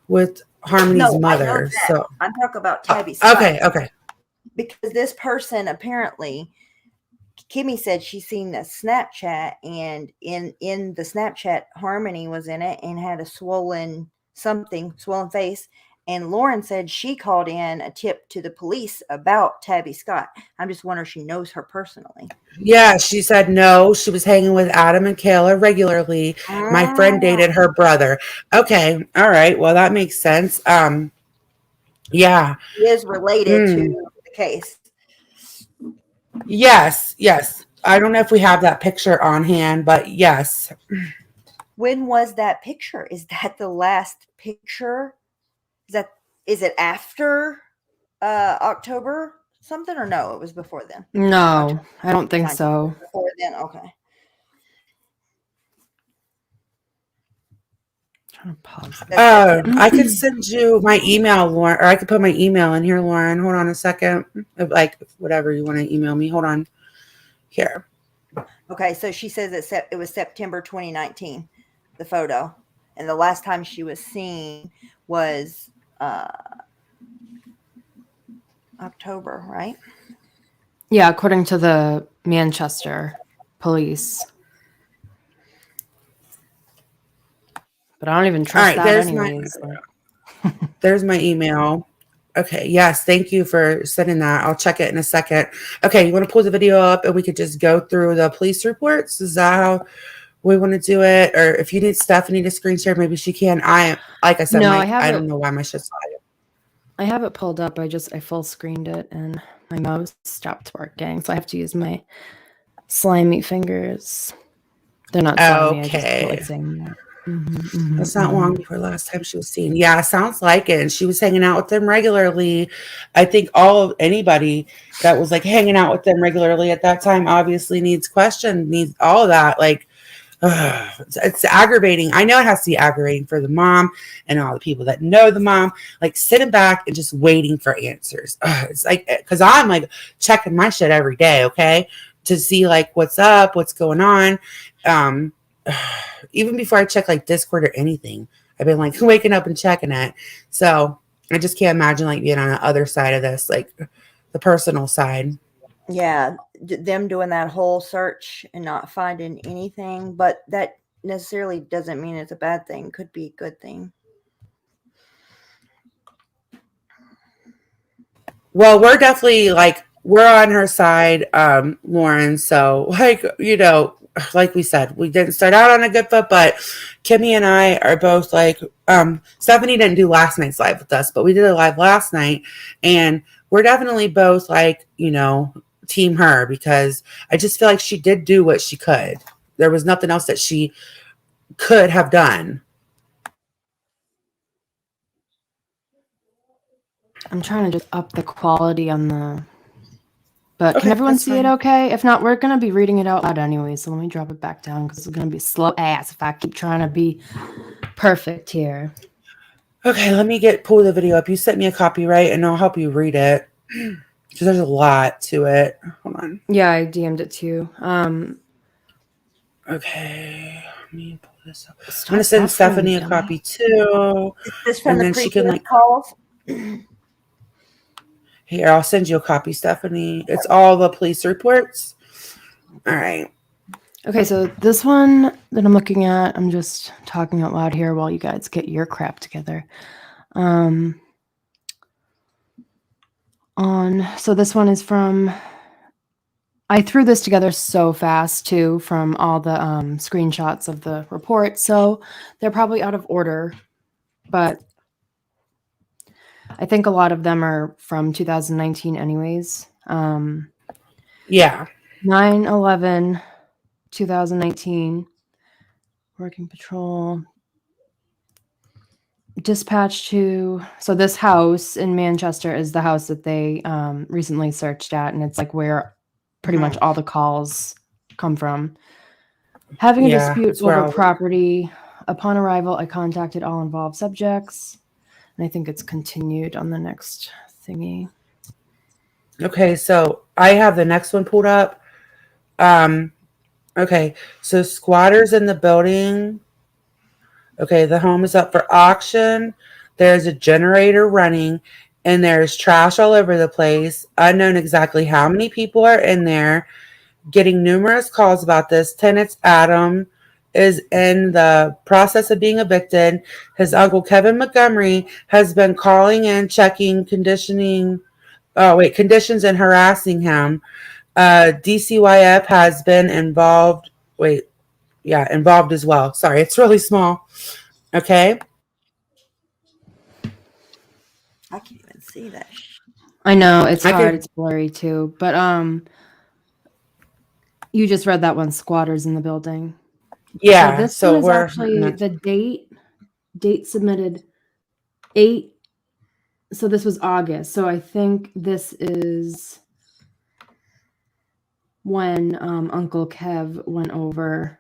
with Harmony's mother. So I'm talking about Tabby Scott. Okay. Because this person apparently, Kimmy said she's seen the Snapchat, and in the Snapchat, Harmony was in it and had a swollen face. And Lauren said she called in a tip to the police about Tabby Scott. I'm just wondering if she knows her personally. Yeah, she said no. She was hanging with Adam and Kayla regularly. My friend dated her brother. Okay, all right. Well, that makes sense. Yeah, She is related to the case. Yes. I don't know if we have that picture on hand, but yes. When was that picture? Is that the last picture? Is it after October something, or no? It was before then. No, I don't think so. Before then, okay. Trying to pause. I could send you my email, Lauren, or I could put my email in here, Lauren. Hold on a second. Like whatever you want to email me. Hold on. Here. Okay, so she says it was September 2019, the photo, and the last time she was seen was October, right? Yeah, according to the Manchester police. But I don't even trust that anyways. There's my email. Okay, yes, thank you for sending that. I'll check it in a second. Okay, you want to pull the video up and we could just go through the police reports? Is that how we want to do it? Or if you need Stephanie to screen share, maybe she can. Like I said, No, I don't know why my shit's sliding. I have it pulled up. I full screened it and my mouse stopped working. So I have to use my slimy fingers. They're not slimy. I just feel like saying that. That's not long before last time she was seen. Yeah, sounds like it. And she was hanging out with them regularly. I think anybody that was like hanging out with them regularly at that time obviously needs all of that. Like it's aggravating. I know it has to be aggravating for the mom and all the people that know the mom, like sitting back and just waiting for answers. It's like, because I'm like checking my shit every day, okay, to see like what's up, what's going on. Even before I check like Discord or anything, I've been like waking up and checking it. So I just can't imagine like being on the other side of this, like the personal side. Yeah, them doing that whole search and not finding anything, but that necessarily doesn't mean it's a bad thing. Could be a good thing. Well, we're definitely like we're on her side, Lauren. So like, you know, like we said, we didn't start out on a good foot, but Kimmy and I are both like, Stephanie didn't do last night's live with us, but we did a live last night, and we're definitely both like, you know, team her, because I just feel like she did do what she could. There was nothing else that she could have done. I'm trying to just up the quality on the. But Okay, can everyone that's see it fine. okay? If not, we're going to be reading it out loud anyway. So let me drop it back down because it's going to be slow ass if I keep trying to be perfect here. Okay, let me pull the video up. You sent me a copy, right? And I'll help you read it because there's a lot to it. Hold on. Yeah, I DM'd it to you. Okay, let me pull this up. Stop I'm gonna send buffering, Stephanie a dummy. copy too, Is this from and the then she can previous like. calls? Here, I'll send you a copy, Stephanie. It's all the police reports. All right. Okay, so this one that I'm looking at, I'm just talking out loud here while you guys get your crap together. So this one is from. I threw this together so fast too from all the screenshots of the report, so they're probably out of order, but I think a lot of them are from 2019 anyways. Yeah. 9/11, 2019, working patrol, dispatch to. So this house in Manchester is the house that they recently searched at, and it's like where pretty much all the calls come from. Having a Yeah, dispute that's where over I'll. property. Upon arrival, I contacted all involved subjects. And I think it's continued on the next thingy. Okay, so I have the next one pulled up. Okay, so squatters in the building. Okay, the home is up for auction. There's a generator running, and there's trash all over the place. Unknown exactly how many people are in there. Getting numerous calls about this. Tenants Adam is in the process of being evicted. His uncle Kevin Montgomery has been calling and checking conditions and harassing him. DCYF has been involved. Involved as well. Sorry, it's really small. Okay. I can't even see that. I know it's I hard. can. It's blurry too. But you just read that one, squatters in the building. So Yeah. this one So is we're. actually the date submitted 8. So this was August. So I think this is when Uncle Kev went over,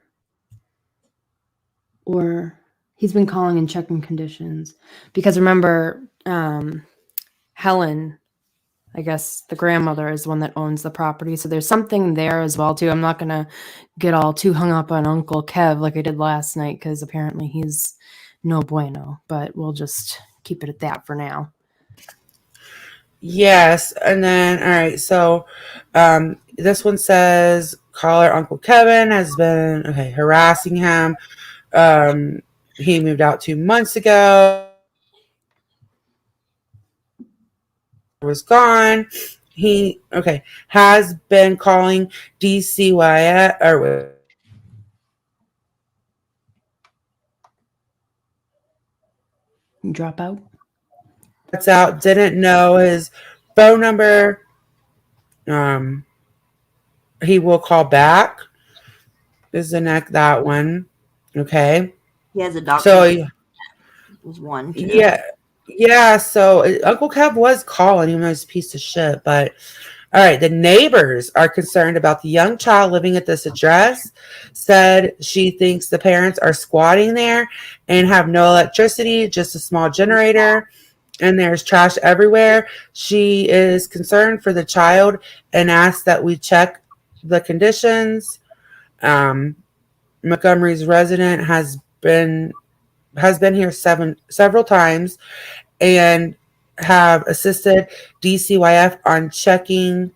or he's been calling and checking conditions. Because remember, Helen, I guess the grandmother, is the one that owns the property. So there's something there as well too. I'm not gonna get all too hung up on Uncle Kev like I did last night, because apparently he's no bueno. But we'll just keep it at that for now. Yes, and then all right. So, this one says caller Uncle Kevin has been harassing him. He moved out 2 months ago. Was gone. He has been calling DCYF or. Drop out. That's out. Didn't know his phone number. He will call back. Is the next that one? Okay. He has a doctor. So was one too. yeah. So Uncle Kev was calling, even though he's a piece of shit. But All right. The neighbors are concerned about the young child living at this address. Said she thinks the parents are squatting there and have no electricity, just a small generator, and there's trash everywhere. She is concerned for the child and asked that we check the conditions. Montgomery's resident has been here several times and have assisted DCYF on checking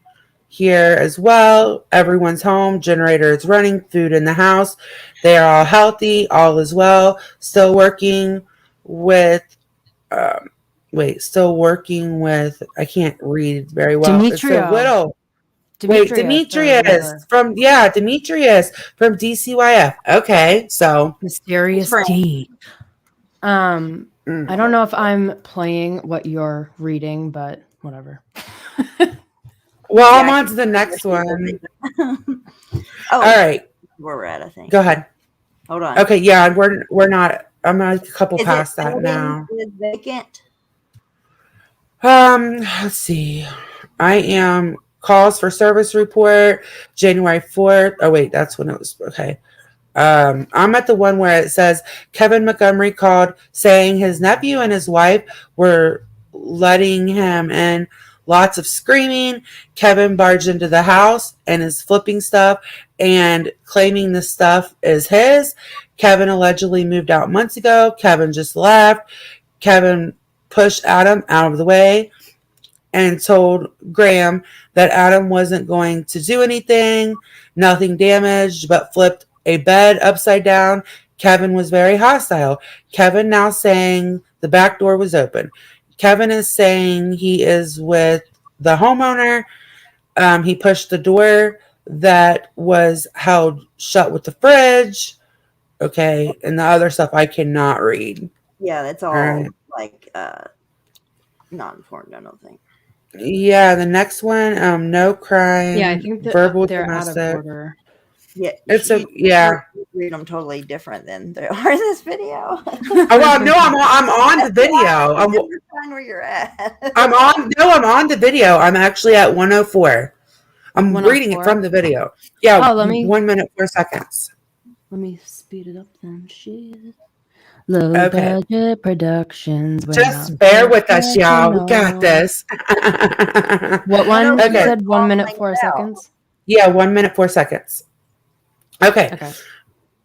here as well. Everyone's home, generator is running, food in the house. They are all healthy, all is well. Still working with, still working with, I can't read very well. It's a widow. Demetrius from DCYF. Okay, so Mysterious D. I don't know if I'm playing what you're reading, but whatever. Well, I'm on to the next one. All right. Where we're at, I think. Go ahead. Hold on. Okay, yeah, we're not. I'm a couple Is past it that now. Is vacant? Let's see. I am calls for service report January 4th. Oh wait, that's when it was. Okay. I'm at the one where it says Kevin Montgomery called saying his nephew and his wife were letting him in. Lots of screaming. Kevin barged into the house and is flipping stuff and claiming the stuff is his. Kevin allegedly moved out months ago. Kevin just left. Kevin pushed Adam out of the way and told Graham that Adam wasn't going to do anything, nothing damaged, but flipped a bed upside down. Kevin was very hostile. Kevin now saying the back door was open. Kevin is saying he is with the homeowner. He pushed the door that was held shut with the fridge. Okay, and the other stuff I cannot read. Yeah, that's all right. Like not important, I don't think. Yeah, the next one, no crime. Yeah, I think verbal they're domestic. out of order. Yeah, it's you read them totally different than they are in this video. Oh well, no, I'm on the video. Find where you're at. I'm on the video. I'm actually at 104. I'm reading it from the video. Yeah, 1 minute 4 seconds. Let me speed it up then. Shit. Low budget productions. Just bear with us, y'all. We got this. What one? Okay. You said 1 minute 4 seconds? Yeah, 1 minute 4 seconds. Okay.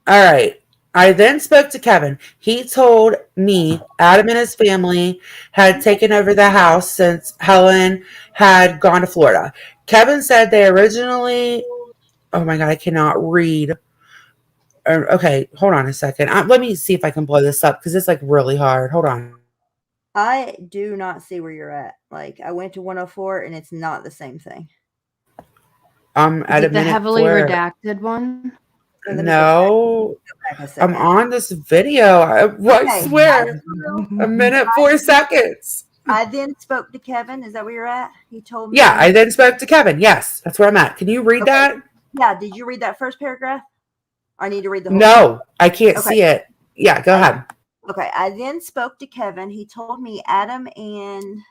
All right. I then spoke to Kevin. He told me Adam and his family had taken over the house since Helen had gone to Florida. Kevin said they originally... Oh my God, I cannot read. Okay, hold on a second. Let me see if I can blow this up because it's like really hard. Hold on. I do not see where you're at. Like I went to 104 and it's not the same thing. At Is it the heavily redacted one? No, I'm on this video. I swear. 1 minute 4 seconds. I then spoke to Kevin. Is that where you're at? He told me. Yeah, I then spoke to Kevin. Yes, that's where I'm at. Can you read that? Yeah. Did you read that first paragraph? I need to read the whole No, I can't see it. Yeah, go ahead. Okay. I then spoke to Kevin. He told me Adam and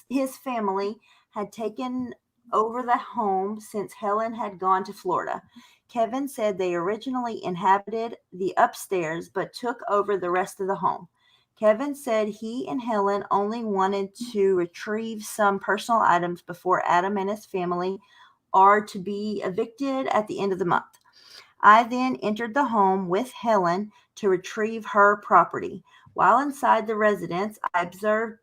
his family had taken over the home since Helen had gone to Florida. Kevin said they originally inhabited the upstairs but took over the rest of the home. Kevin said he and Helen only wanted to retrieve some personal items before Adam and his family are to be evicted at the end of the month. I then entered the home with Helen to retrieve her property. While inside the residence, I observed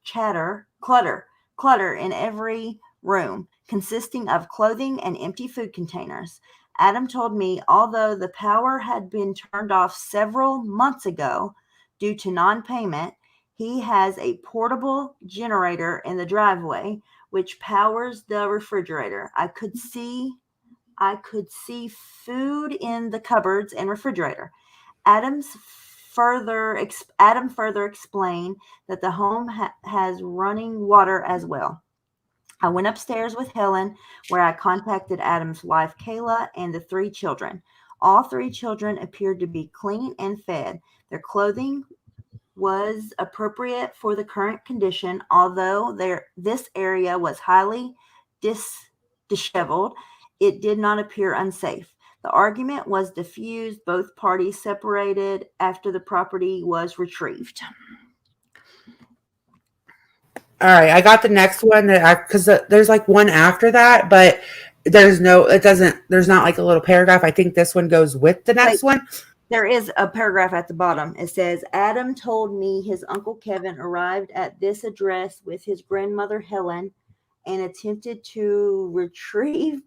clutter in every room, consisting of clothing and empty food containers. Adam told me although the power had been turned off several months ago due to non-payment, he has a portable generator in the driveway which powers the refrigerator. I could see food in the cupboards and refrigerator. Adam further explained that the home has running water as well. I went upstairs with Helen, where I contacted Adam's wife, Kayla, and the 3 children. All 3 children appeared to be clean and fed. Their clothing was appropriate for the current condition, although this area was highly disheveled. It did not appear unsafe. The argument was diffused. Both parties separated after the property was retrieved. All right, I got the next one that because there's like one after that, but there's not like a little paragraph. I think this one goes with the next one. There is a paragraph at the bottom. It says, Adam told me his Uncle Kevin arrived at this address with his grandmother Helen and attempted to retrieve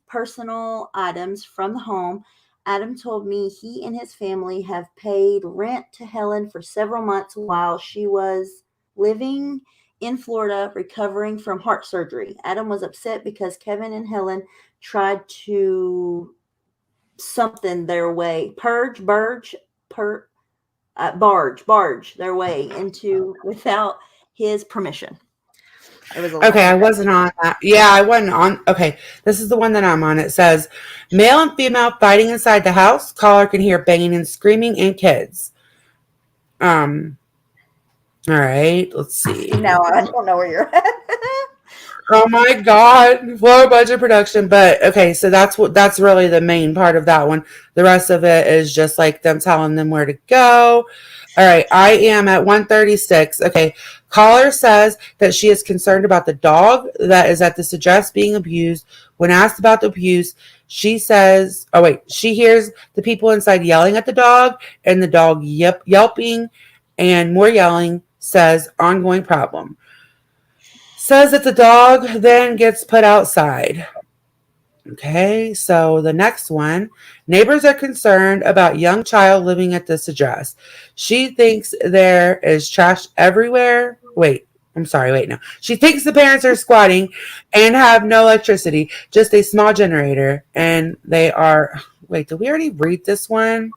personal items from the home. Adam told me he and his family have paid rent to Helen for several months while she was living in Florida recovering from heart surgery. Adam was upset because Kevin and Helen tried to something their way, barge their way into without his permission. It was Okay, I wasn't on that. Yeah, I wasn't on. Okay, this is the one that I'm on. It says, male and female fighting inside the house. Caller can hear banging and screaming and kids. All right, let's see. No, I don't know where you're at. Oh my God, low budget production. But okay, so that's really the main part of that one. The rest of it is just like them telling them where to go. All right, I am at 136. Okay, caller says that she is concerned about the dog that is at this address being abused. When asked about the abuse, she says, she hears the people inside yelling at the dog and the dog yelping and more yelling, says ongoing problem. Says that the dog then gets put outside. Okay, so the next one. Neighbors are concerned about young child living at this address. She thinks there is trash everywhere. No. She thinks the parents are squatting and have no electricity, just a small generator. And they are... Wait, did we already read this one?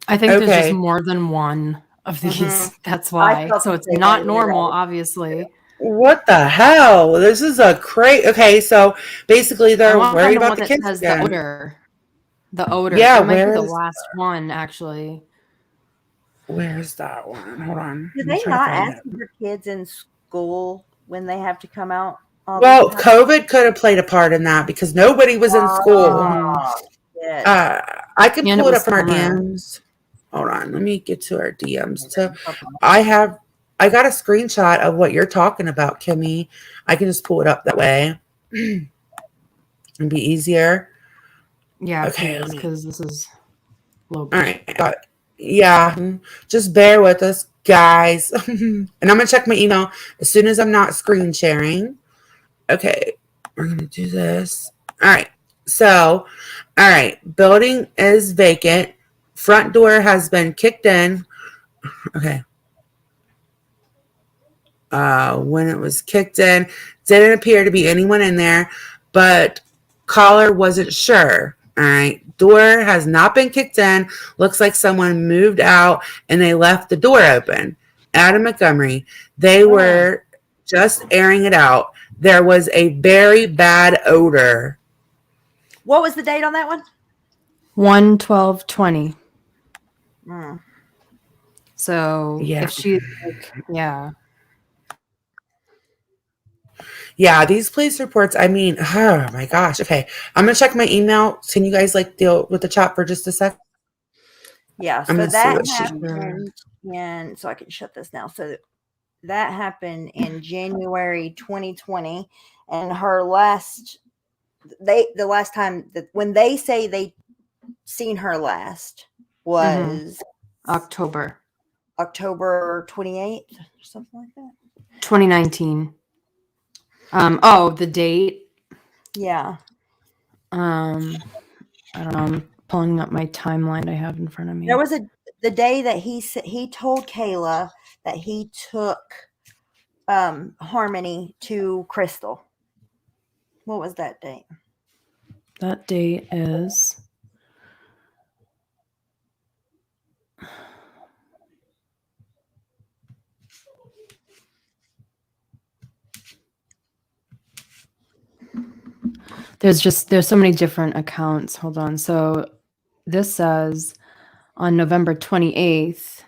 I think there's just more than one of these. That's why. So it's not normal, obviously. What the hell? This is a crazy... Okay, so basically they're worried about the kids again. The odor. Yeah, it might be the last one, actually. Where's that one? Hold on. Do they not ask your kids in school when they have to come out? Well, COVID could have played a part in that because nobody was in school. Yes. I can pull it up from our DMs. Hold on. Let me get to our DMs. So I got a screenshot of what you're talking about, Kimmy. I can just pull it up that way. It'd be easier. Yeah, okay, because this is low. All right. Yeah, just bear with us, guys. And I'm going to check my email as soon as I'm not screen sharing. Okay, we're going to do this. All right. So, all right. Building is vacant. Front door has been kicked in. Okay. When it was kicked in, didn't appear to be anyone in there, but caller wasn't sure. All right. Door has not been kicked in. Looks like someone moved out and they left the door open. Adam Montgomery. They were just airing it out. There was a very bad odor. What was the date on that one? 1/12/20. Mm. So if she, Yeah, these police reports, I mean, oh my gosh. Okay, I'm going to check my email. Can you guys deal with the chat for just a sec? Yeah, so that happened in, so I can shut this now. So that happened in January 2020, and the last time that when they say they seen her last was October 28th, or something like that. 2019. The date. Yeah. I don't know. I'm pulling up my timeline I have in front of me. There was the day that he told Kayla that he took Harmony to Crystal. What was that date? That date is there's so many different accounts. Hold on. So this says on November 28th,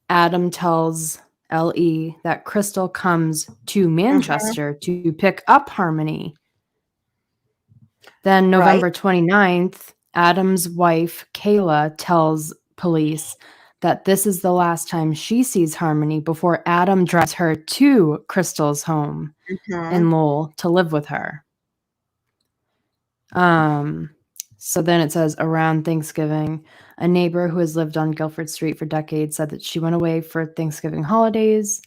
Adam tells LE, that Crystal comes to Manchester to pick up Harmony. Then November 29th, Adam's wife, Kayla, tells police that this is the last time she sees Harmony before Adam drives her to Crystal's home in Lowell to live with her. So then it says, around Thanksgiving, a neighbor who has lived on Guilford Street for decades said that she went away for Thanksgiving holidays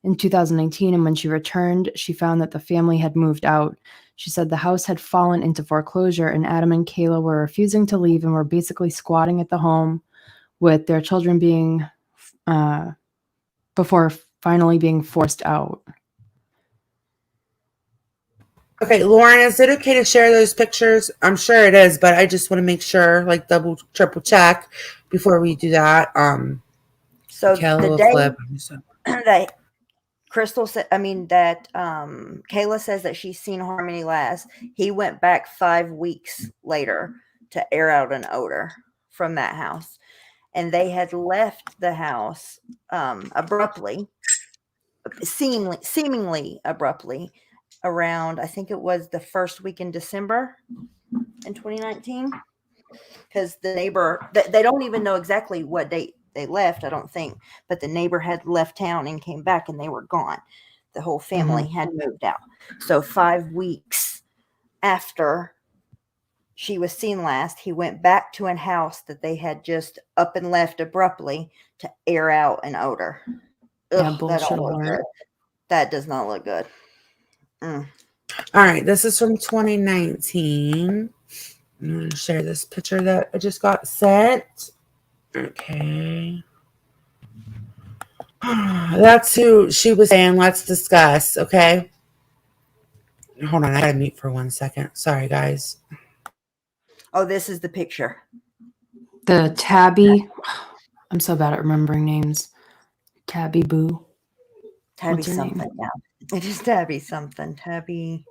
in 2019, and when she returned, she found that the family had moved out. She said the house had fallen into foreclosure, and Adam and Kayla were refusing to leave and were basically squatting at the home with their children being, before finally being forced out. Okay, Lauren, is it okay to share those pictures? I'm sure it is, but I just want to make sure, like double, triple check before we do that. So Kelly the day flip. that Crystal said, that Kayla says that she's seen Harmony last, he went back 5 weeks later to air out an odor from that house. And they had left the house abruptly, seemingly abruptly, around, I think it was the first week in December in 2019, because the neighbor, they don't even know exactly what date they left, I don't think, but the neighbor had left town and came back and they were gone. The whole family had moved out. So 5 weeks after she was seen last, he went back to a house that they had just up and left abruptly to air out an odor. Ugh, that don't look good. That does not look good. All right, this is from 2019. I'm going to share this picture that I just got sent. Okay. That's who she was saying, let's discuss, okay? Hold on, I gotta mute for 1 second. Sorry, guys. Oh, this is the picture. The Tabby. I'm so bad at remembering names. Tabby Boo. Tabby What's her something. name? Yeah. It is Tabby something. Tabby.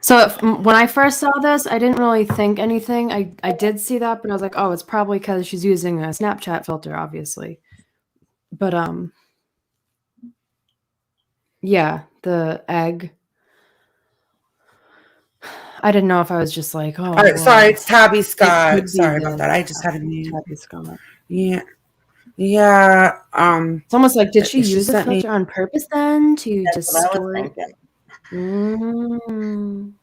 So when I first saw this, I didn't really think anything. I did see that, but I was like, oh, it's probably because she's using a Snapchat filter, obviously. But yeah, the egg. I didn't know if I was just like, oh. All right, sorry, it's Tabby Scott. It Sorry about that. I just had a mute. Tabby Scott. Yeah. Yeah. It's almost like, did she use a sent filter on purpose then to That's just what I was store it? thinking.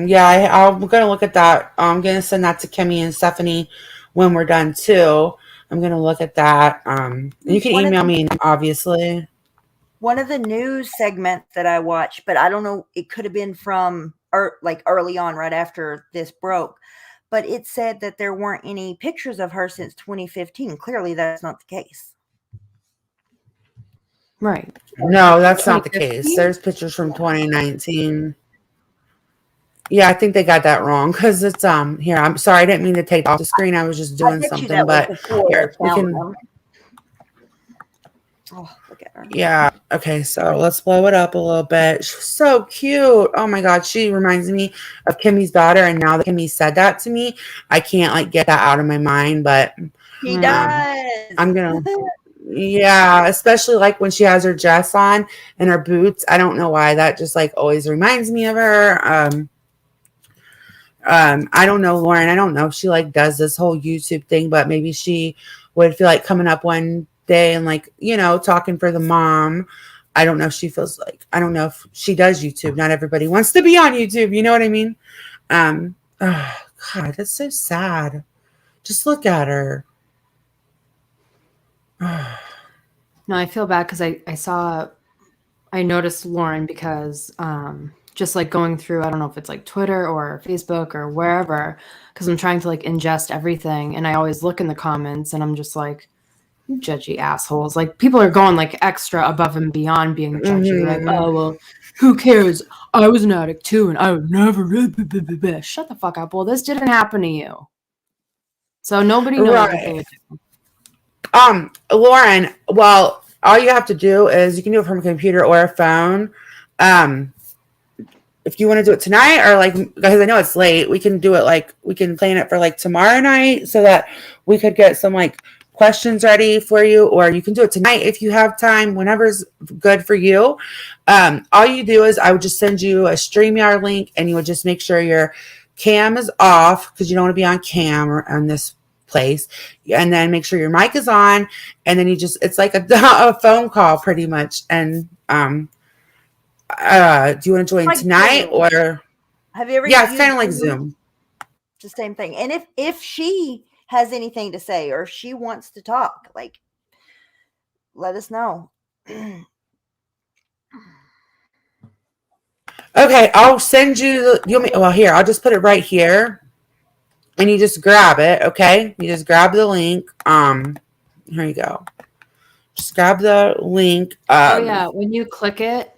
Yeah, I'm going to look at that. I'm going to send that to Kimmy and Stephanie when we're done, too. I'm going to look at that. You can email me, obviously. One of the news segments that I watched, but I don't know, it could have been from like early on, right after this broke, but it said that there weren't any pictures of her since 2015. Clearly, that's not the case. Right. No, that's not the case. There's pictures from 2019. Yeah, I think they got that wrong because it's here. I'm sorry, I didn't mean to take off the screen. I was just doing something, but here we can. Oh, look at her. Yeah. Okay. So let's blow it up a little bit. She's so cute. Oh my God. She reminds me of Kimmy's daughter. And now that Kimmy said that to me, I can't like get that out of my mind, but she does. I'm going to, yeah, especially like when she has her dress on and her boots. I don't know why that just like always reminds me of her. I don't know, Lauren. I don't know if she like does this whole YouTube thing, but maybe she would feel like coming up one day and like, talking for the mom. I don't know if she feels like, I don't know if she does YouTube. Not everybody wants to be on YouTube. You know what I mean? Oh God, that's so sad. Just look at her. No, I feel bad because I noticed Lauren because just like going through, I don't know if it's like Twitter or Facebook or wherever, because I'm trying to like ingest everything. And I always look in the comments and I'm just like, you judgy assholes. Like people are going like extra above and beyond being judgy. Like, oh, well, who cares? I was an addict too and I would never. Shut the fuck up. Well, this didn't happen to you. So nobody knows what they would do. Lauren, well, all you have to do is you can do it from a computer or a phone. If you want to do it tonight or like, because I know it's late, we can do it like, we can plan it for like tomorrow night so that we could get some like questions ready for you, or you can do it tonight if you have time, whenever's good for you. All you do is I would just send you a StreamYard link, and you would just make sure your cam is off because you don't want to be on cam or on this place, and then make sure your mic is on, and then it's like a phone call pretty much. And do you want to join Like tonight Zoom. or Have you ever yeah, it's used kind of like Zoom? Zoom. It's the same thing. And if she has anything to say or she wants to talk, like, let us know. Okay, I'll send you well, here, I'll just put it right here, and you just grab it. Okay, you just grab the link. Here you go. Just grab the link. Oh yeah, when you click it,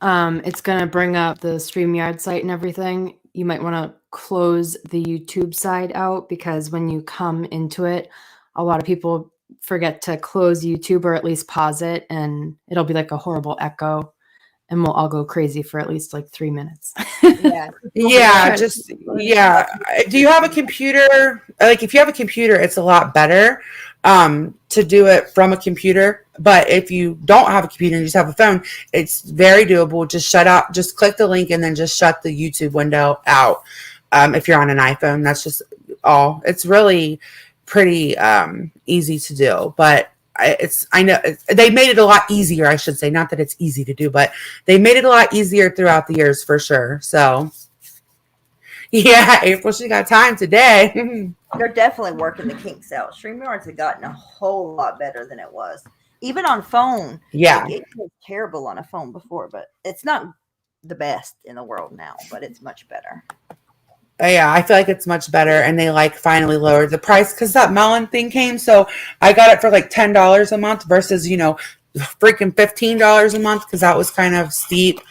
it's gonna bring up the StreamYard site and everything. You might want to close the YouTube side out because when you come into it, a lot of people forget to close YouTube or at least pause it, and it'll be like a horrible echo, and we'll all go crazy for at least like 3 minutes. Yeah. Yeah, just yeah. Do you have a computer? Like if you have a computer, it's a lot better to do it from a computer. But if you don't have a computer and you just have a phone, it's very doable. Just click the link and then just shut the YouTube window out. If you're on an iPhone, that's just all. It's really pretty easy to do, but I know they made it a lot easier, I should say. Not that it's easy to do, but they made it a lot easier throughout the years for sure. So yeah, April, she got time today. They're definitely working the kinks out. StreamYards have gotten a whole lot better than it was. Even on phone. Yeah. Like, it was terrible on a phone before, but it's not the best in the world now, but it's much better. Yeah, I feel like it's much better, and they like finally lowered the price because that melon thing came. So I got it for like $10 a month versus freaking $15 a month because that was kind of steep.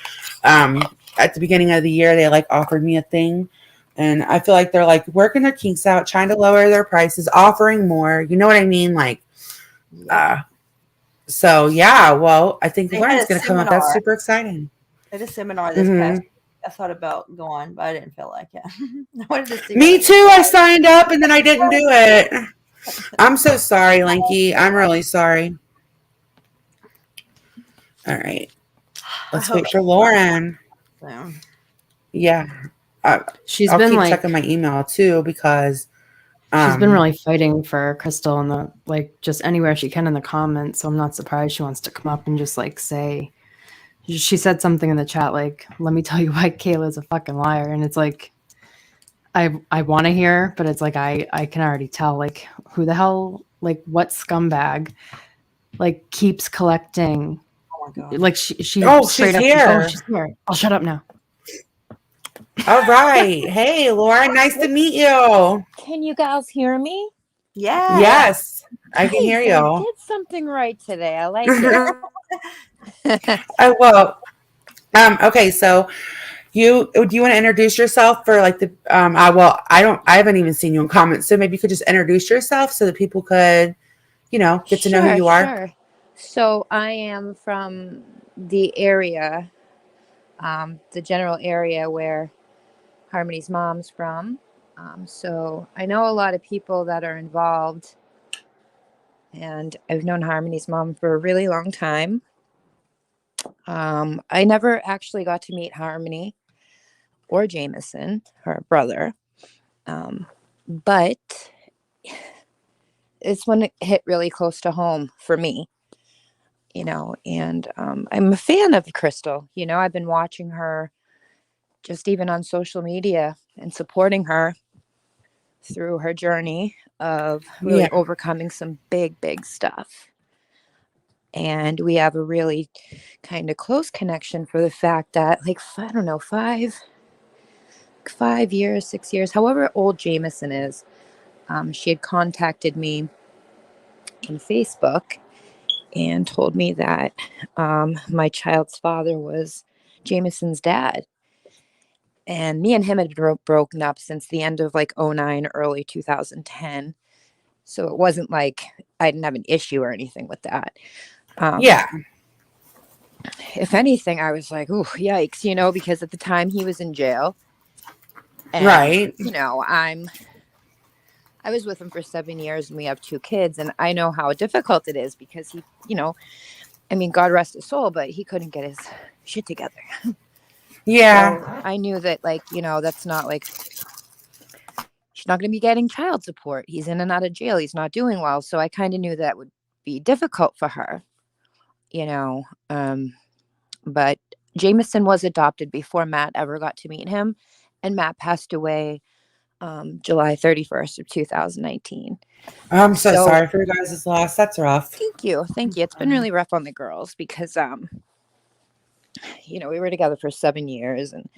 At the beginning of the year, they like offered me a thing, and I feel like they're like working their kinks out, trying to lower their prices, offering more. You know what I mean? Like, so yeah. Well, I think Lauren's going to come up. That's super exciting. I did a seminar this past week. I thought about going, but I didn't feel like it. I wanted to see. Me too. I signed up and then I didn't do it. I'm so sorry, Linky. I'm really sorry. All right. Let's wait for Lauren. Yeah. I'll keep checking my email too because she's been really fighting for Crystal in the just anywhere she can in the comments. So I'm not surprised she wants to come up and just say. She said something in the chat like, "Let me tell you why Kayla's a fucking liar," and it's like, I want to hear, but it's like I can already tell who the hell what scumbag keeps collecting. Oh my god! Like she she's straight up, here. She's here. I'll shut up now. All right. Hey, Lauren, nice to meet you. Can you guys hear me? Yeah. Yes, I can hear you. I did something right today. I like it. Okay, so do you want to introduce yourself for I haven't even seen you in comments, so maybe you could just introduce yourself so that people could get to know who you are. Sure. So I am from the area, the general area where Harmony's mom's from. So I know a lot of people that are involved, and I've known Harmony's mom for a really long time. I never actually got to meet Harmony or Jameson, her brother. But it's when it hit really close to home for me, and I'm a fan of Crystal. I've been watching her just even on social media and supporting her through her journey of really overcoming some big, big stuff. And we have a really kind of close connection for the fact that, I don't know, 5 years, 6 years, however old Jameson is, she had contacted me on Facebook and told me that my child's father was Jameson's dad. And me and him had broken up since the end of 2009, early 2010. So it wasn't like I didn't have an issue or anything with that. If anything, I was like, "Ooh, yikes!" Because at the time he was in jail, and, right? I was with him for 7 years and we have 2 kids, and I know how difficult it is because he, I mean, God rest his soul, but he couldn't get his shit together. Yeah. So I knew that, that's not she's not going to be getting child support. He's in and out of jail. He's not doing well. So I kind of knew that would be difficult for her, but Jameson was adopted before Matt ever got to meet him. And Matt passed away July 31st of 2019. I'm so sorry for you guys' loss. That's rough. Thank you. It's been really rough on the girls because, we were together for 7 years and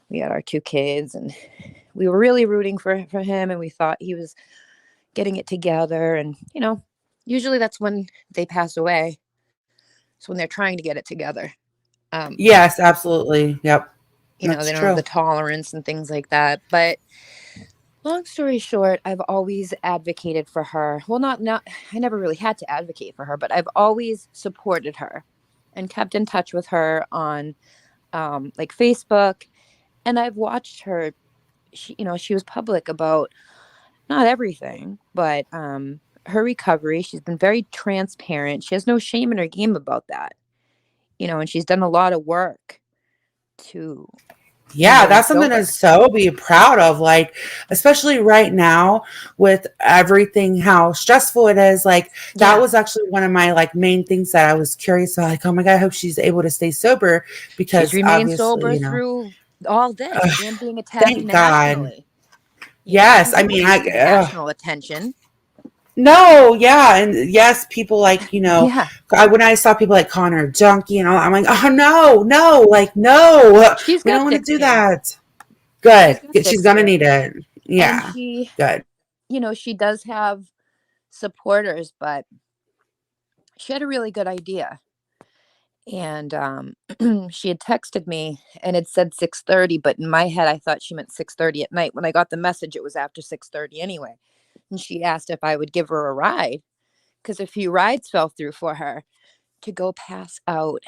we had our 2 kids and we were really rooting for him and we thought he was getting it together. And, usually that's when they pass away. It's when they're trying to get it together. Yes, absolutely. Yep. They don't have the tolerance and things like that. But long story short, I've always advocated for her. Well, I never really had to advocate for her, but I've always supported her and kept in touch with her on Facebook. And I've watched her. She was public about not everything, but her recovery. She's been very transparent. She has no shame in her game about that. And she's done a lot of work to. Yeah, that's something to so be proud of, especially right now with everything, how stressful it is. That was actually one of my main things that I was curious about. Oh my God, I hope she's able to stay sober because she's remained sober through all this and being attacked thank God. nationally. Yes, I mean, national attention. No, yeah, and yes, people when I saw people calling her junkie and all, I'm like, oh no, no, we don't want to do that. Good, she's gonna need it. Yeah, she, good. She does have supporters, but she had a really good idea, and she had texted me and it said 6:30, but in my head I thought she meant 6:30 at night. When I got the message, it was after 6:30 anyway. And she asked if I would give her a ride because a few rides fell through for her to go pass out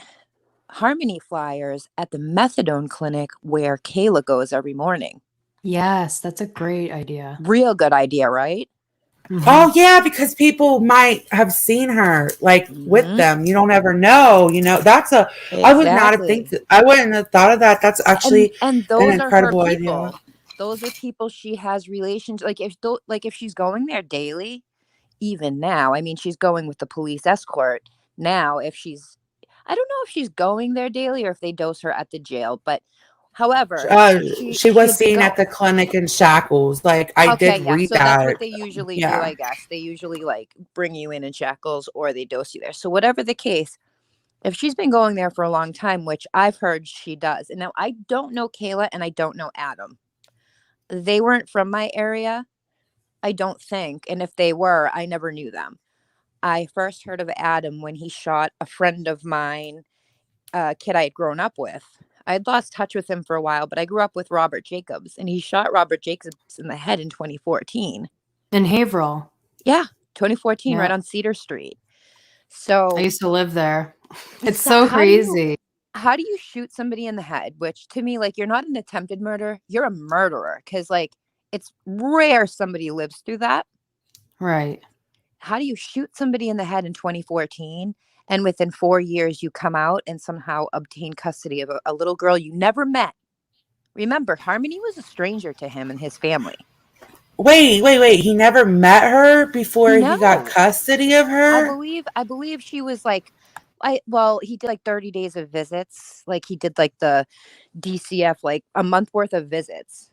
Harmony flyers at the methadone clinic where Kayla goes every morning. Yes, that's a great idea. Real good idea, right? Mm-hmm. Oh yeah, because people might have seen her with them. You don't ever know. That's exactly. I wouldn't have thought of that. That's actually and those an incredible are her people. idea. Those are people she has relations. If she's going there daily, even now, I mean, she's going with the police escort now. I don't know if she's going there daily or if they dose her at the jail, but however, she was seen at the clinic in shackles. I did read that. That's what they usually do, I guess. They usually bring you in shackles or they dose you there. So whatever the case, if she's been going there for a long time, which I've heard she does. And now I don't know Kayla and I don't know Adam. They weren't from my area, I don't think. And if they were, I never knew them. I first heard of Adam when he shot a friend of mine, a kid I had grown up with. I had lost touch with him for a while, but I grew up with Robert Jacobs, and he shot Robert Jacobs in the head in 2014. In Haverhill. Yeah, 2014, right on Cedar Street. So I used to live there. It's so crazy. How do you shoot somebody in the head? Which to me, you're not an attempted murder, you're a murderer. Because it's rare somebody lives through that. Right. How do you shoot somebody in the head in 2014 and within 4 years you come out and somehow obtain custody of a little girl you never met? Remember, Harmony was a stranger to him and his family. Wait. He never met her before he got custody of her? I believe she was he did 30 days of visits. He did the DCF, a month worth of visits.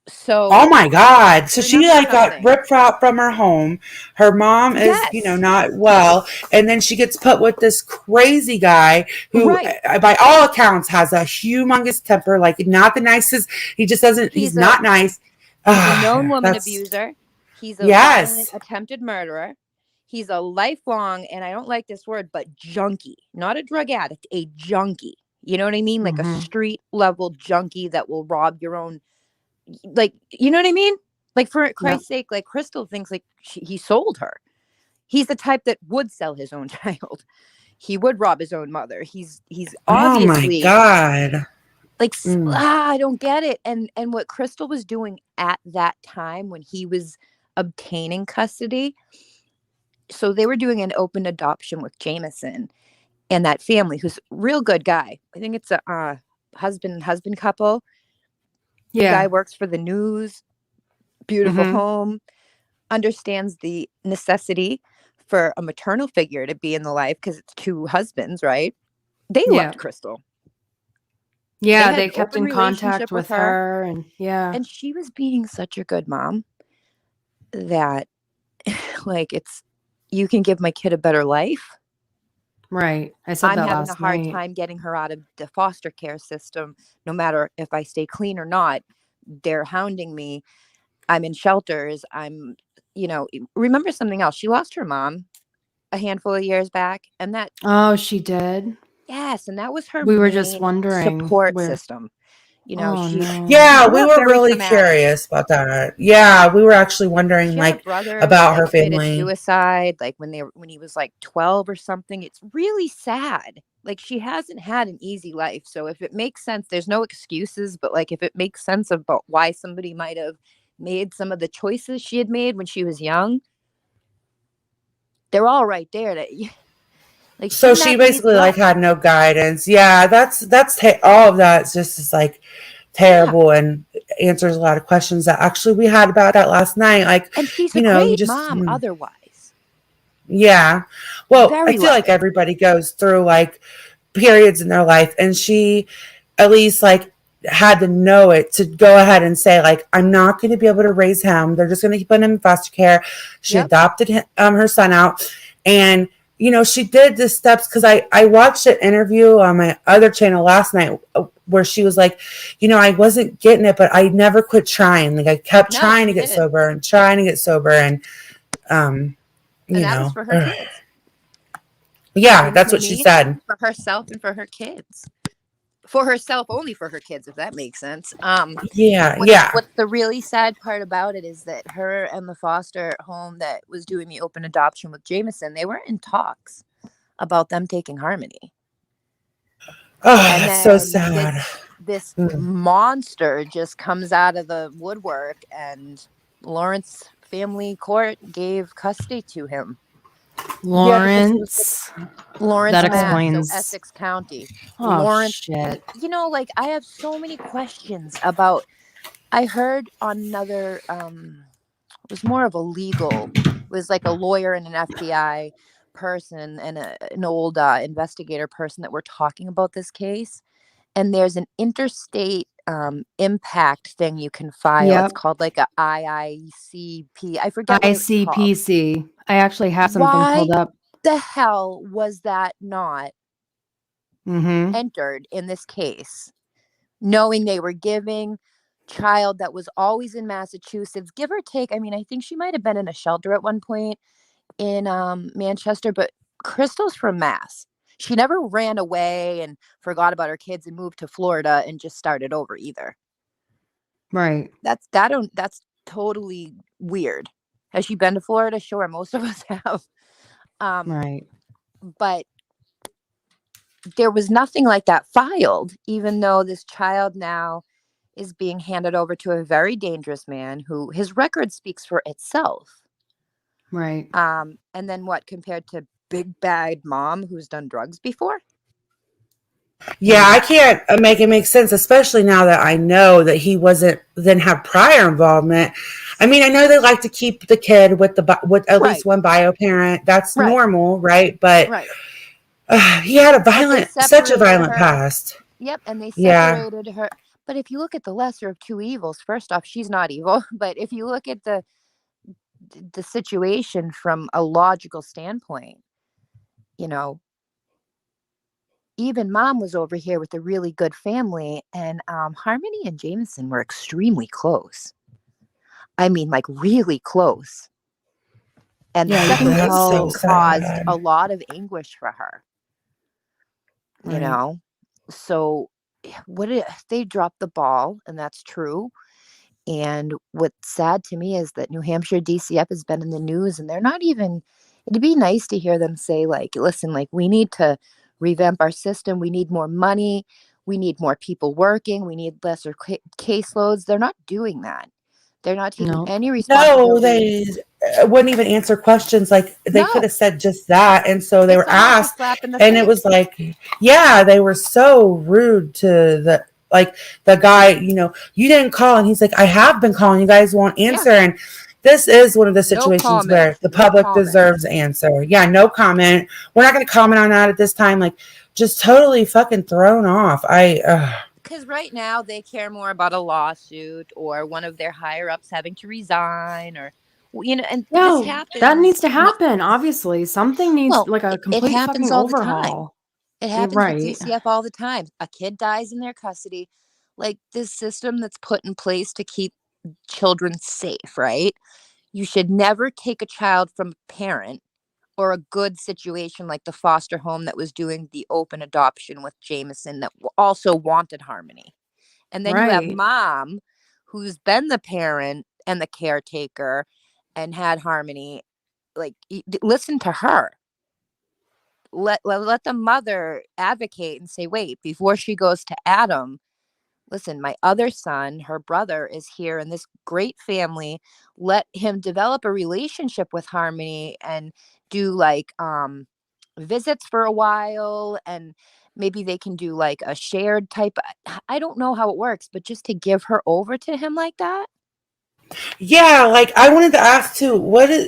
So oh my God. So she got ripped out from her home. Her mom is, not well. And then she gets put with this crazy guy who by all accounts has a humongous temper, not the nicest. He just doesn't, he's not nice. He's a known woman abuser. He's a violent attempted murderer. He's a lifelong, and I don't like this word, but junkie, not a drug addict, a junkie. You know what I mean? A street level junkie that will rob your own. You know what I mean? For Christ's sake, Crystal thinks he sold her. He's the type that would sell his own child. He would rob his own mother. He's obviously. Oh my God. Like, Mm. I don't get it. And what Crystal was doing at that time when he was obtaining custody, so they were doing an open adoption with Jameson and that family, who's a real good guy. I think it's a husband couple. The guy Yeah. works for the news, beautiful Mhm. home, understands the necessity for a maternal figure to be in the life because it's two husbands, right? They Yeah. loved Crystal. They Yeah, had they an kept open in contact relationship with with her, her and yeah. and she was being such a good mom that, like, it's, you can give my kid a better life. Right. I said I'm that having a last hard night. time getting her out of the foster care system, no matter if I stay clean or not. They're hounding me. I'm in shelters. Remember something else. She lost her mom a handful of years back, and that, Oh, she did? yes, and that was her We were just main wondering support where. system. Oh, She no. Yeah, grew we up were very really traumatic. curious about that. Yeah, we were actually wondering She had a like brother about that her committed family. suicide, like when he was like 12 or something. It's really sad. Like, she hasn't had an easy life. So if it makes sense, there's no excuses, but like if it makes sense about why somebody might have made some of the choices she had made when she was young, they're all right there. Like, she So didn't she have an easy basically like life. had no guidance. Yeah, all of that is like Yeah. terrible and answers a lot of questions that actually we had about that last night. Like, And she's a you great just mom otherwise. yeah. Well, I Very feel like loving. everybody goes through like periods in their life, and she at least like had to know it to go ahead and say like, I'm not going to be able to raise him. They're just going to put him in foster care. She Yep. adopted her son out, and she did the steps because I watched an interview on my other channel last night where she was like, I wasn't getting it, but I never quit trying. Like, I kept No, trying to she get didn't. sober and trying to get sober, and And that was for her kids. yeah, You know that's what I what she mean? said. For herself and for her kids. For herself, only for her kids, if that makes sense. Yeah. What's the really sad part about it is that her and the foster home that was doing the open adoption with Jameson, they were in talks about them taking Harmony. Oh, And that's so then sad. this monster just comes out of the woodwork, and Lawrence family court gave custody to him. Lawrence. Lawrence, That Mass, so explains. Essex County. Oh, Lawrence, shit. like, I have so many questions about. I heard on another, it was more of a legal, it was like a lawyer and an FBI person and an old investigator person that were talking about this case. And there's an interstate impact thing you can file. It's Yep. called like a IICP. I forget what it's called. ICPC. I actually have something Why pulled up. the hell was that not Mm-hmm. entered in this case? Knowing they were giving child that was always in Massachusetts, give or take. I mean, I think she might have been in a shelter at one point in Manchester, but Crystal's from Mass. She never ran away and forgot about her kids and moved to Florida and just started over either. Right. That's totally weird. Has she been to Florida? Sure, most of us have. Right. But there was nothing like that filed, even though this child now is being handed over to a very dangerous man who his record speaks for itself. Right. And then what, compared to big bad mom who's done drugs before? Yeah, I can't make it make sense, especially now that I know that he didn't have prior involvement. I mean, I know they like to keep the kid with at least one bio parent. That's normal, right? But he had such a violent past. Yep, and they Yeah. separated her. But if you look at the lesser of two evils, first off, she's not evil. But if you look at the situation from a logical standpoint, even mom was over here with a really good family, and Harmony and Jameson were extremely close. I mean, like, really close. And the separation caused a lot of anguish for her. So they dropped the ball, and that's true. And what's sad to me is that New Hampshire DCF has been in the news, and they're not even, it'd be nice to hear them say, like, listen, like, we need to revamp our system. We need more money. we need more people working. We need lesser caseloads. They're not doing that. They're not taking No. any No, responsibility. they wouldn't even answer questions. Like they could No, have said just that, and so they it's were almost a asked, slap in the and it was face. like, yeah, they were so rude to the guy. You know, you didn't call, and he's like, I have been calling. You guys won't Yeah. answer, and this is one of the No situations comment. where the No public comment. deserves answer. Yeah, no comment. We're not going to comment on that at this time. Like, just totally fucking thrown off. Because right now they care more about a lawsuit or one of their higher ups having to resign, or and this No, that happens. needs to happen, obviously. Something needs Well, like a it complete happens fucking all the time. overhaul. It Yeah, happens with right. DCF all the time. A kid dies in their custody. Like this system that's put in place to keep children safe, right? You should never take a child from a parent or a good situation like the foster home that was doing the open adoption with Jameson that also wanted Harmony. And then you have Right. mom who's been the parent and the caretaker and had Harmony. Like, listen to her. Let the mother advocate and say, wait, before she goes to Adam, listen, my other son, her brother, is here in this great family. Let him develop a relationship with Harmony and do like visits for a while, and maybe they can do like a shared type. I don't know how it works, but just to give her over to him like that. Yeah, like I wanted to ask too,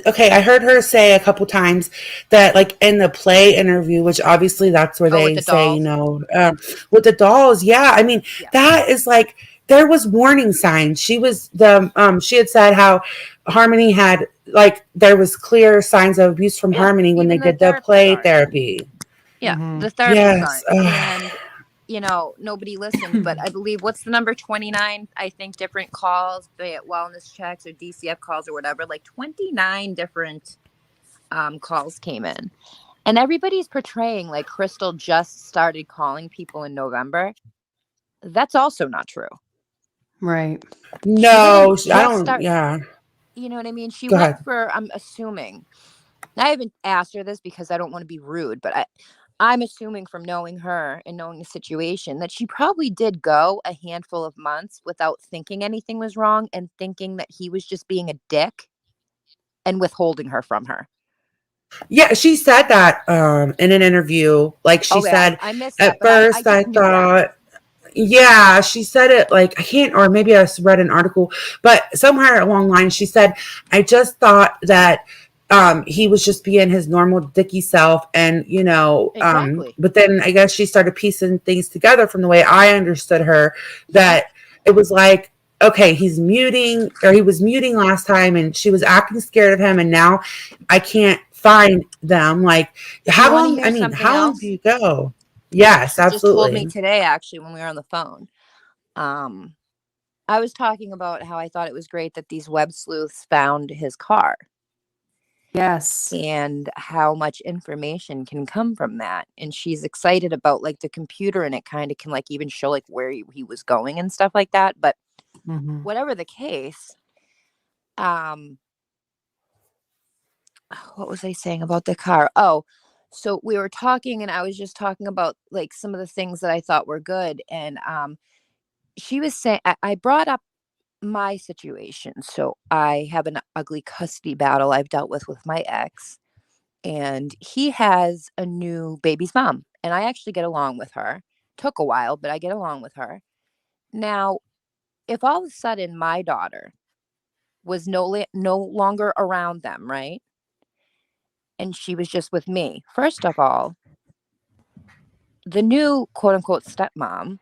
okay, I heard her say a couple times that like in the play interview, which obviously that's where Oh, with they the say, dolls. with the dolls. Yeah. I mean, Yeah. that is like, there was warning signs. She had said how Harmony had, like, there was clear signs of abuse from Yeah, Harmony when they even the did the therapist play saw it. therapy. Yeah, the therapist saw Yes. it. And nobody listened. But I believe, what's the number, 29? I think different calls, be it wellness checks or DCF calls or whatever, like 29 different calls came in. And everybody's portraying like Crystal just started calling people in November. That's also not true. Right. No, She I didn't just don't. start. Yeah. You know what I mean? She Go went ahead. for, I'm assuming, I haven't asked her this because I don't want to be rude, but I'm assuming from knowing her and knowing the situation that she probably did go a handful of months without thinking anything was wrong and thinking that he was just being a dick and withholding her from her. Yeah, she said that in an interview. Like she Okay, said, I missed that, at but I first I just knew that. thought, yeah, she said it like I can't, or maybe I read an article, but somewhere along the line she said, I just thought that he was just being his normal dicky self, and Exactly. but then I guess she started piecing things together from the way I understood her, that it was like, okay, he was muting last time and she was acting scared of him, and now I can't find them. Like, You want to hear something how long else? do you go? Yes, She just told me absolutely. today, actually, when we were on the phone. I was talking about how I thought it was great that these web sleuths found his car. Yes. And how much information can come from that. And she's excited about like the computer, and it kind of can like even show like where he was going and stuff like that. But whatever the case, what was I saying about the car? Oh, so we were talking and I was just talking about like some of the things that I thought were good. And she was saying, I brought up my situation. So I have an ugly custody battle I've dealt with my ex, and he has a new baby's mom, and I actually get along with her. Took a while, but I get along with her. Now, if all of a sudden my daughter was no longer around them, right? And she was just with me. First of all, the new quote unquote stepmom,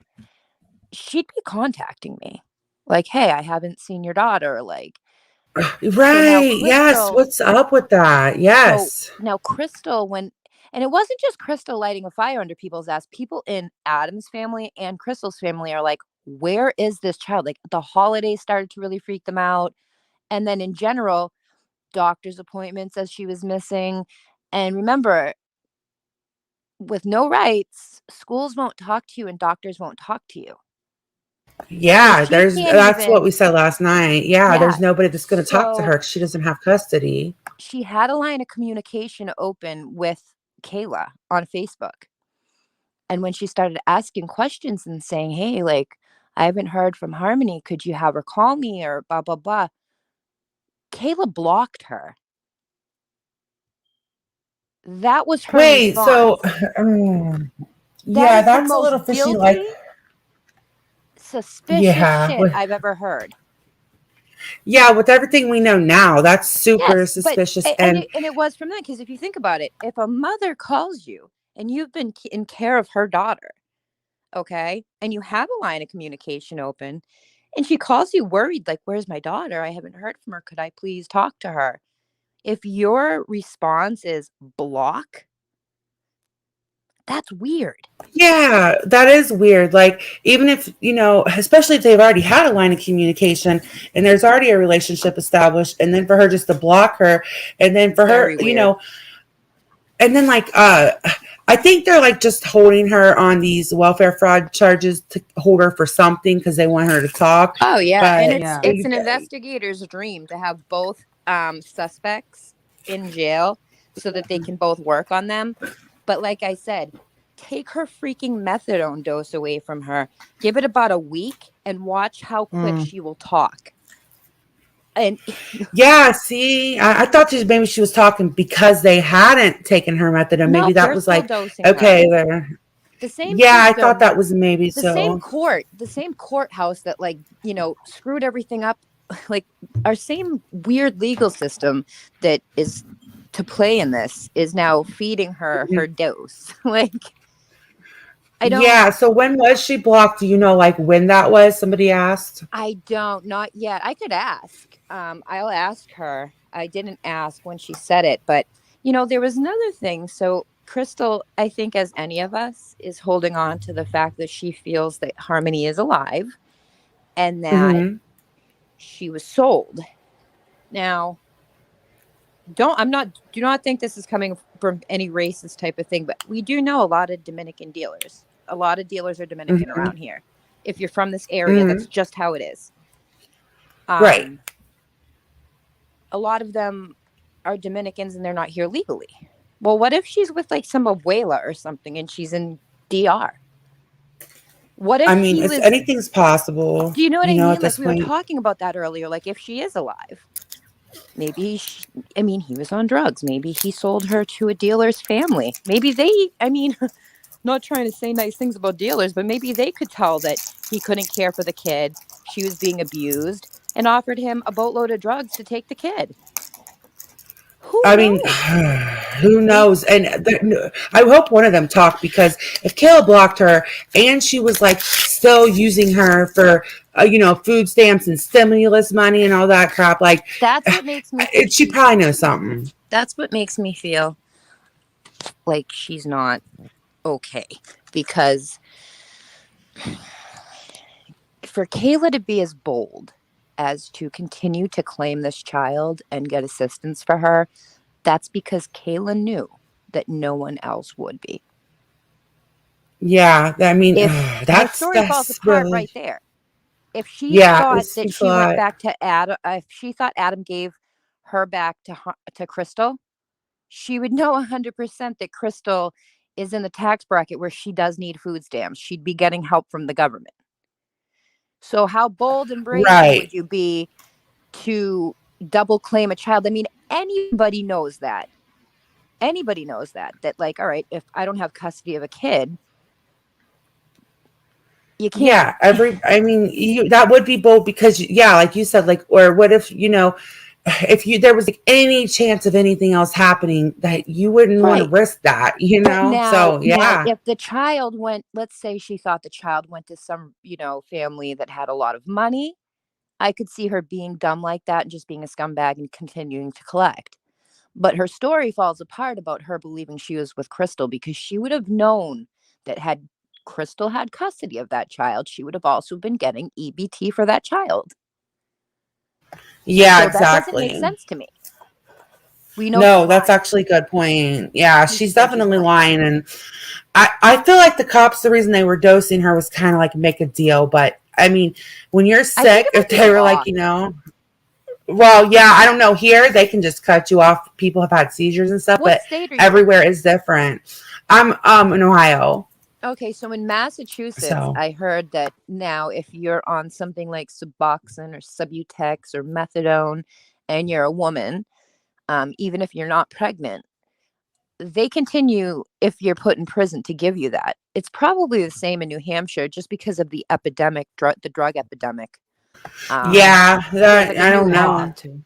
she'd be contacting me. Like, hey, I haven't seen your daughter. Like, so now Right. Yes. Crystal, What's up with that? so Yes. now Crystal, and it wasn't just Crystal lighting a fire under people's ass. People in Adam's family and Crystal's family are like, where is this child? Like, the holidays started to really freak them out. And then in general, doctor's appointments as she was missing. And remember, with no rights, schools won't talk to you and doctors won't talk to you. So Yeah, she can't that's what even, we said last night. Yeah, yeah. there's nobody that's going to talk to So her because she doesn't have custody. she had a line of communication open with Kayla on Facebook. And when she started asking questions and saying, hey, like, I haven't heard from Harmony, could you have her call me or blah blah blah, Kayla blocked her. That was her Wait, so response. That yeah, is the that's a most little fishy. guilty, Like, suspicious yeah, shit I've ever heard. yeah, with everything we know now, that's super Yes, but suspicious. and And it was from that, because if you think about it, if a mother calls you and you've been in care of her daughter, okay, and you have a line of communication open, and she calls you worried, like, where's my daughter? I haven't heard from her. Could I please talk to her? If your response is block, that's weird. yeah, that is weird. Like, even if, especially if they've already had a line of communication and there's already a relationship established, and then for her just to block her, and then for Very her, weird. and then like, I think they're like just holding her on these welfare fraud charges to hold her for something because they want her to talk. Oh yeah, and But it's an investigator's dream to have both suspects in jail so that they can both work on them. But like I said, take her freaking methadone dose away from her. Give it about a week and watch how quick she will talk. And yeah, see, I thought maybe she was talking because they hadn't taken her methadone. no, Maybe that they're was still like, dosing okay, her. there. The same Yeah, I thought system, that was maybe the same so. the same courthouse that, like, screwed everything up, like, our same weird legal system that is to play in this is now feeding her dose. Like, I don't Yeah, so when was she blocked? Do you know, like, when that was? Somebody asked. not yet. I could ask. I'll ask her. I didn't ask when she said it, but there was another thing. So Crystal, I think, as any of us, is holding on to the fact that she feels that Harmony is alive and that Mhm. she was sold. Now, do not think this is coming from any racist type of thing, but we do know a lot of Dominican dealers. A lot of dealers are Dominican Mhm. around here. If you're from this area, that's Mhm. just how it is. Right. A lot of them are Dominicans and they're not here legally. Well, what if she's with like some abuela or something and she's in DR? What if I mean, he it's was anything's possible, Do you know what I at mean? Like, this we were point. talking about that earlier. Like, if she is alive, maybe he was on drugs. Maybe he sold her to a dealer's family. Maybe not trying to say nice things about dealers, but maybe they could tell that he couldn't care for the kid. She was being abused and offered him a boatload of drugs to take the kid. Who I mean, knows? who knows? And I hope one of them talked, because if Kayla blocked her and she was like still using her for, food stamps and stimulus money and all that crap, like, That's what makes me she probably knows something. That's what makes me feel like she's not okay, because for Kayla to be as bold as to continue to claim this child and get assistance for her, that's because Kayla knew that no one else would be. Yeah, I mean, If her story falls that's apart really, right there. If she yeah, thought it that speaks a she went lot. back to Adam, if she thought Adam gave her back to Crystal, she would know 100% that Crystal is in the tax bracket where she does need food stamps. She'd be getting help from the government. So how bold and brazen Right. would you be to double claim a child? I mean, anybody knows that. Anybody knows that, like, all right, if I don't have custody of a kid, you can't. Yeah, I mean, that would be bold because, yeah, like you said, like, or what if, if there was like any chance of anything else happening, that you wouldn't want to Right. risk that, But So, now, yeah. if the child went, let's say she thought the child went to some, family that had a lot of money, I could see her being dumb like that and just being a scumbag and continuing to collect. But her story falls apart about her believing she was with Crystal, because she would have known that had Crystal had custody of that child, she would have also been getting EBT for that child. Yeah, So that doesn't make exactly. sense to me. We know she's No, that's lying. actually a good point. Yeah, We she's just know she's definitely lying. lying. And I feel like the cops, the reason they were dosing her was kind of like make a deal. But I mean, when you're I think sick, it might if be they the were law. like, well, yeah, I don't know. Here, they can just cut you off. People have had seizures and stuff, What but state are you in? everywhere is different. I'm in Ohio. Okay, so in Massachusetts, So I heard that now if you're on something like Suboxone or Subutex or methadone and you're a woman, even if you're not pregnant, they continue, if you're put in prison, to give you that. It's probably the same in New Hampshire just because of the epidemic, the drug epidemic. yeah, There's like a I new don't They law. know. had to.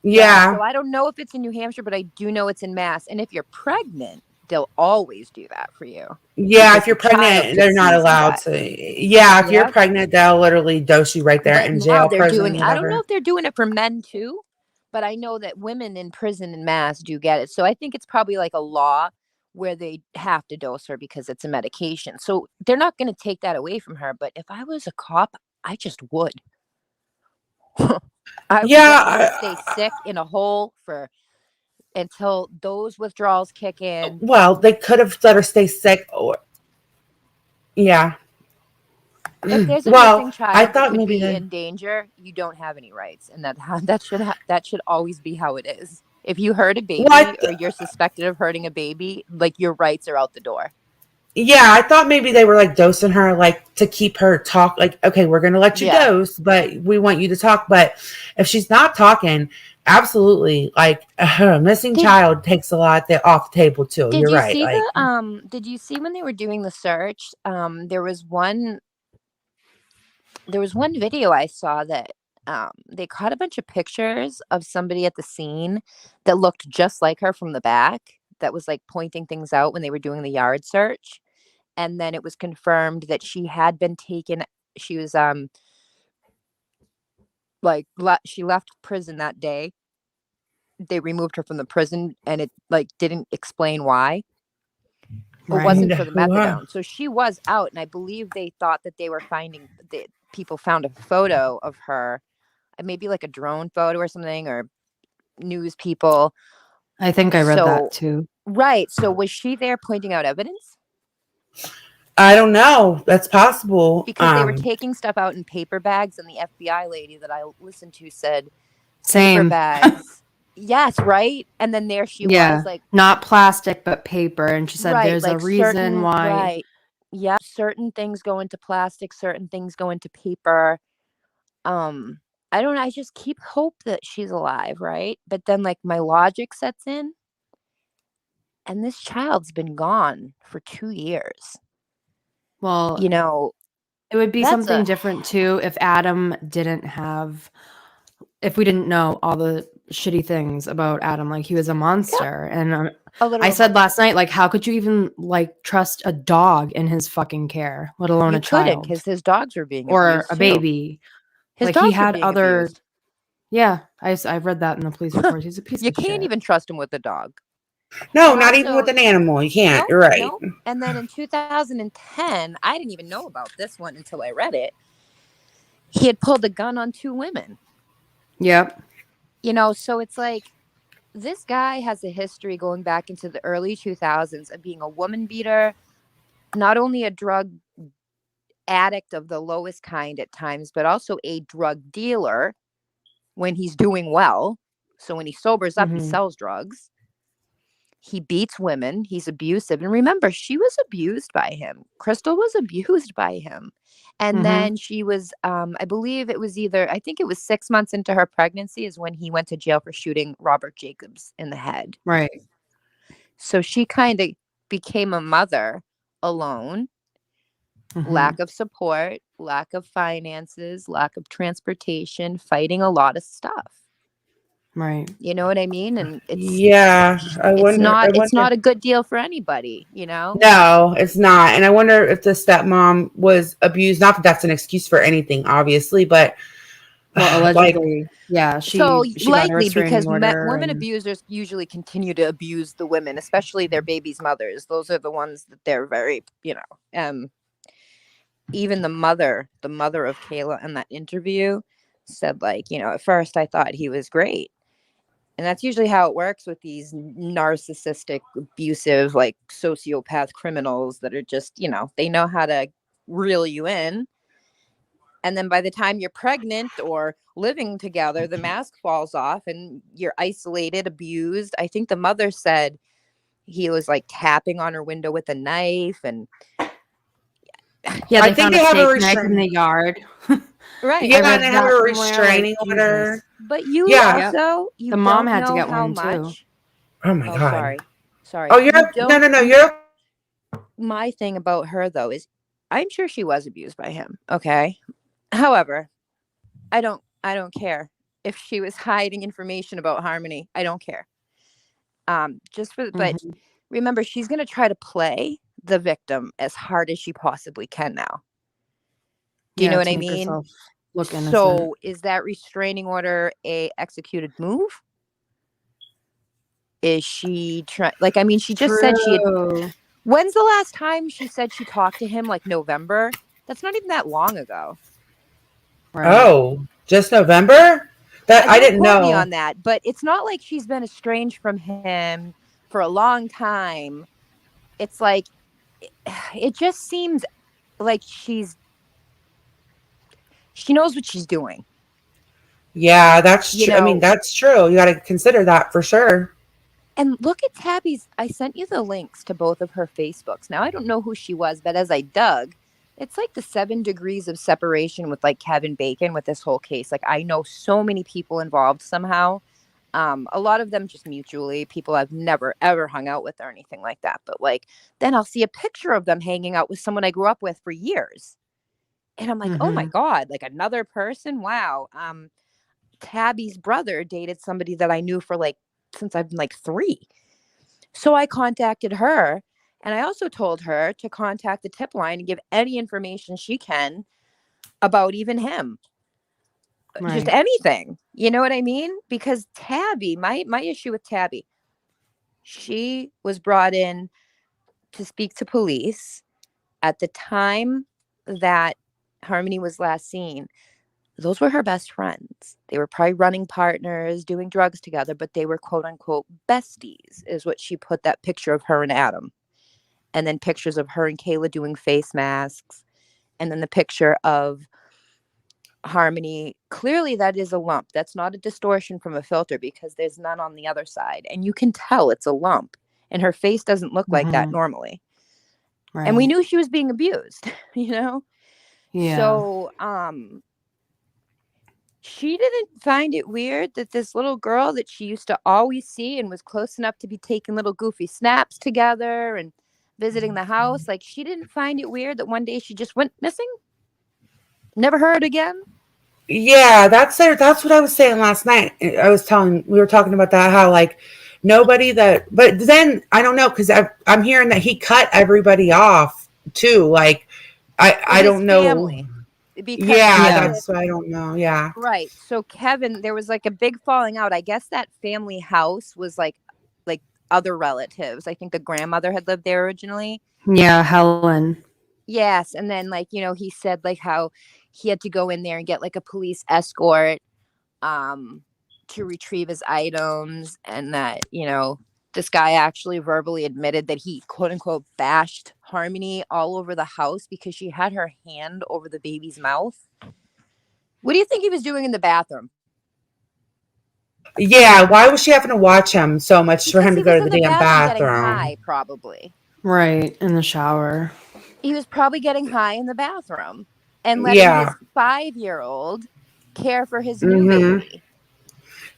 Yeah, Yeah, so I don't know if it's in New Hampshire, but I do know it's in Mass. And if you're pregnant, they'll always do that for you yeah. because If you're the child pregnant, they're not succeeds in allowed that. to. Yeah, if you're Yep. pregnant, they'll literally dose you right there But in now jail, they're prison, doing, I don't know whatever. if they're doing it for men too, but I know that women in prison in Mass do get it. So I think it's probably like a law where they have to dose her because it's a medication. So they're not going to take that away from her. But if I was a cop, I just would. I would let her Yeah. stay sick in a hole for until those withdrawals kick in. Well, they could have let her stay sick. Or yeah. If there's a Well, missing I child that thought could maybe be they. in danger, you don't have any rights, and that should always be how it is. If you hurt a baby What? or you're suspected of hurting a baby, like your rights are out the door. Yeah, I thought maybe they were like dosing her like to keep her talk. Like, okay, we're gonna let you Yeah. dose, but we want you to talk. But if she's not talking, absolutely, like a missing Did child takes a lot off the table too. did You're you right. see Like, did you see when they were doing the search? There was one video I saw that they caught a bunch of pictures of somebody at the scene that looked just like her from the back, that was like pointing things out when they were doing the yard search. And then it was confirmed that she had been taken. She was she left prison that day. They removed her from the prison, and it like didn't explain why. It Right. wasn't for the wow. methadone. So she was out, and I believe they thought that they were finding that people found a photo of her, maybe like a drone photo or something, or news people. I think I read that So too. right. So was she there pointing out evidence? I don't know. That's possible. Because they were taking stuff out in paper bags, and the FBI lady that I listened to said paper Same. bags. Yes, right. And then there she was, Yeah. like, Not plastic, but paper. And she said right, there's a like reason certain, why. right. Yeah, certain things go into plastic, certain things go into paper. Um, I don't know. I just keep hope that she's alive, right? But then, like, my logic sets in, and this child's been gone for 2 years. Well, You know, it would be that's something a different too if Adam didn't have, if we didn't know all the shitty things about Adam, like he was a monster. And a I literal said last monster. night, like, how could you even like trust a dog in his fucking care, let alone You a couldn't, child because his dogs were being or abused a too. baby? His Like he dogs were had being other, abused. yeah, I've read that in the police reports. He's a piece You of can't shit. even trust him with a dog. No, And not even with also, an animal. You can't. nope, You're right. nope. And then in 2010, I didn't even know about this one until I read it. He had pulled a gun on 2 women. Yep. So it's like this guy has a history going back into the early 2000s of being a woman beater, not only a drug addict of the lowest kind at times, but also a drug dealer when he's doing well. So when he sobers up, he Mhm. sells drugs. He beats women. He's abusive. And remember, she was abused by him. Crystal was abused by him. And Mhm. then she was, I believe it was I think it was 6 months into her pregnancy is when he went to jail for shooting Robert Jacobs in the head. Right. So she kind of became a mother alone. Mhm. Lack of support, lack of finances, lack of transportation, fighting a lot of stuff. Right. You know what I mean? And Yeah, I it's wonder. I not wonder. a good deal for anybody, No, it's not. And I wonder if the stepmom was abused. Not that that's an excuse for anything, obviously, but Well, like, allegedly, yeah, So she got her likely restraining because order women and abusers usually continue to abuse the women, especially their babies' mothers. Those are the ones that they're very, even the mother of Kayla in that interview said, like, at first I thought he was great. And that's usually how it works with these narcissistic, abusive, like sociopath criminals that are just, they know how to reel you in. And then by the time you're pregnant or living together, the mask falls off and you're isolated, abused. I think the mother said he was like tapping on her window with a knife. And Yeah, I they think found they a have a steak knife in restraint. the yard. Right. Yeah, I read and they have that a somewhere. Like, restraining order. Jesus. But you Yeah. Yep. also, The you mom don't had to know get how one too. much. Oh my Oh, God. sorry. Oh, You no, don't. no, you're My thing about her, though, is I'm sure she was abused by him. Okay. However, I don't care if she was hiding information about Harmony. I don't care. But Mhm. remember, she's going to try to play the victim as hard as she possibly can now. Do you know Yeah, what to I make mean? herself look innocent. So is that restraining order a executed move? Is she trying? Like, I mean, she just said she had. True. When's the last time she said she talked to him? Like November? That's not even that long ago. Right. Oh, just November? That I Don't didn't quote me know. on that, but it's not like she's been estranged from him for a long time. It's like it just seems like she knows what she's doing. Yeah, that's You true. I mean, know, that's true. You got to consider that for sure. and look at Tabby's. I sent you the links to both of her Facebooks. Now I don't know who she was, but as I dug, it's like the 7 degrees of separation with like Kevin Bacon with this whole case. Like I know so many people involved somehow. A lot of them just mutually, people I've never ever hung out with or anything like that. But like then I'll see a picture of them hanging out with someone I grew up with for years. And I'm like, oh my Mhm. God, like another person. Wow. Tabby's brother dated somebody that I knew for like since I've been like 3. So I contacted her and I also told her to contact the tip line and give any information she can about even him. Just Right. anything. You know what I mean? Because Tabby, my issue with Tabby, she was brought in to speak to police at the time that Harmony was last seen. Those were her best friends. They were probably running partners, doing drugs together, but they were quote unquote besties, is what she put that picture of her and Adam. And then pictures of her and Kayla doing face masks. And then the picture of Harmony. Clearly, that is a lump. That's not a distortion from a filter because there's none on the other side. And you can tell it's a lump. And her face doesn't look like that Mhm. normally. Right. And we knew she was being abused, you know? Yeah. So, she didn't find it weird that this little girl that she used to always see and was close enough to be taking little goofy snaps together and visiting the house, like she didn't find it weird that one day she just went missing? Never heard again? Yeah, that's what I was saying last night. We were talking about that, how like nobody that, but then I don't know, because I'm hearing that he cut everybody off too. Like, I His don't know. family. Because Yeah, Yeah. that's what I don't know. Yeah. right. So Kevin, there was like a big falling out. I guess that family house was like other relatives. I think the grandmother had lived there originally. Yeah, Helen. Yes, and then like, he said like how he had to go in there and get like a police escort to retrieve his items, and that, this guy actually verbally admitted that he quote unquote bashed Harmony all over the house because she had her hand over the baby's mouth. What do you think he was doing in the bathroom? Yeah. Why was she having to watch him so much for Because him to he go was to in the the damn bathroom getting bathroom? high, probably. Right. In the shower. He was probably getting high in the bathroom and letting Yeah. his 5-year-old care for his new Mm-hmm. baby.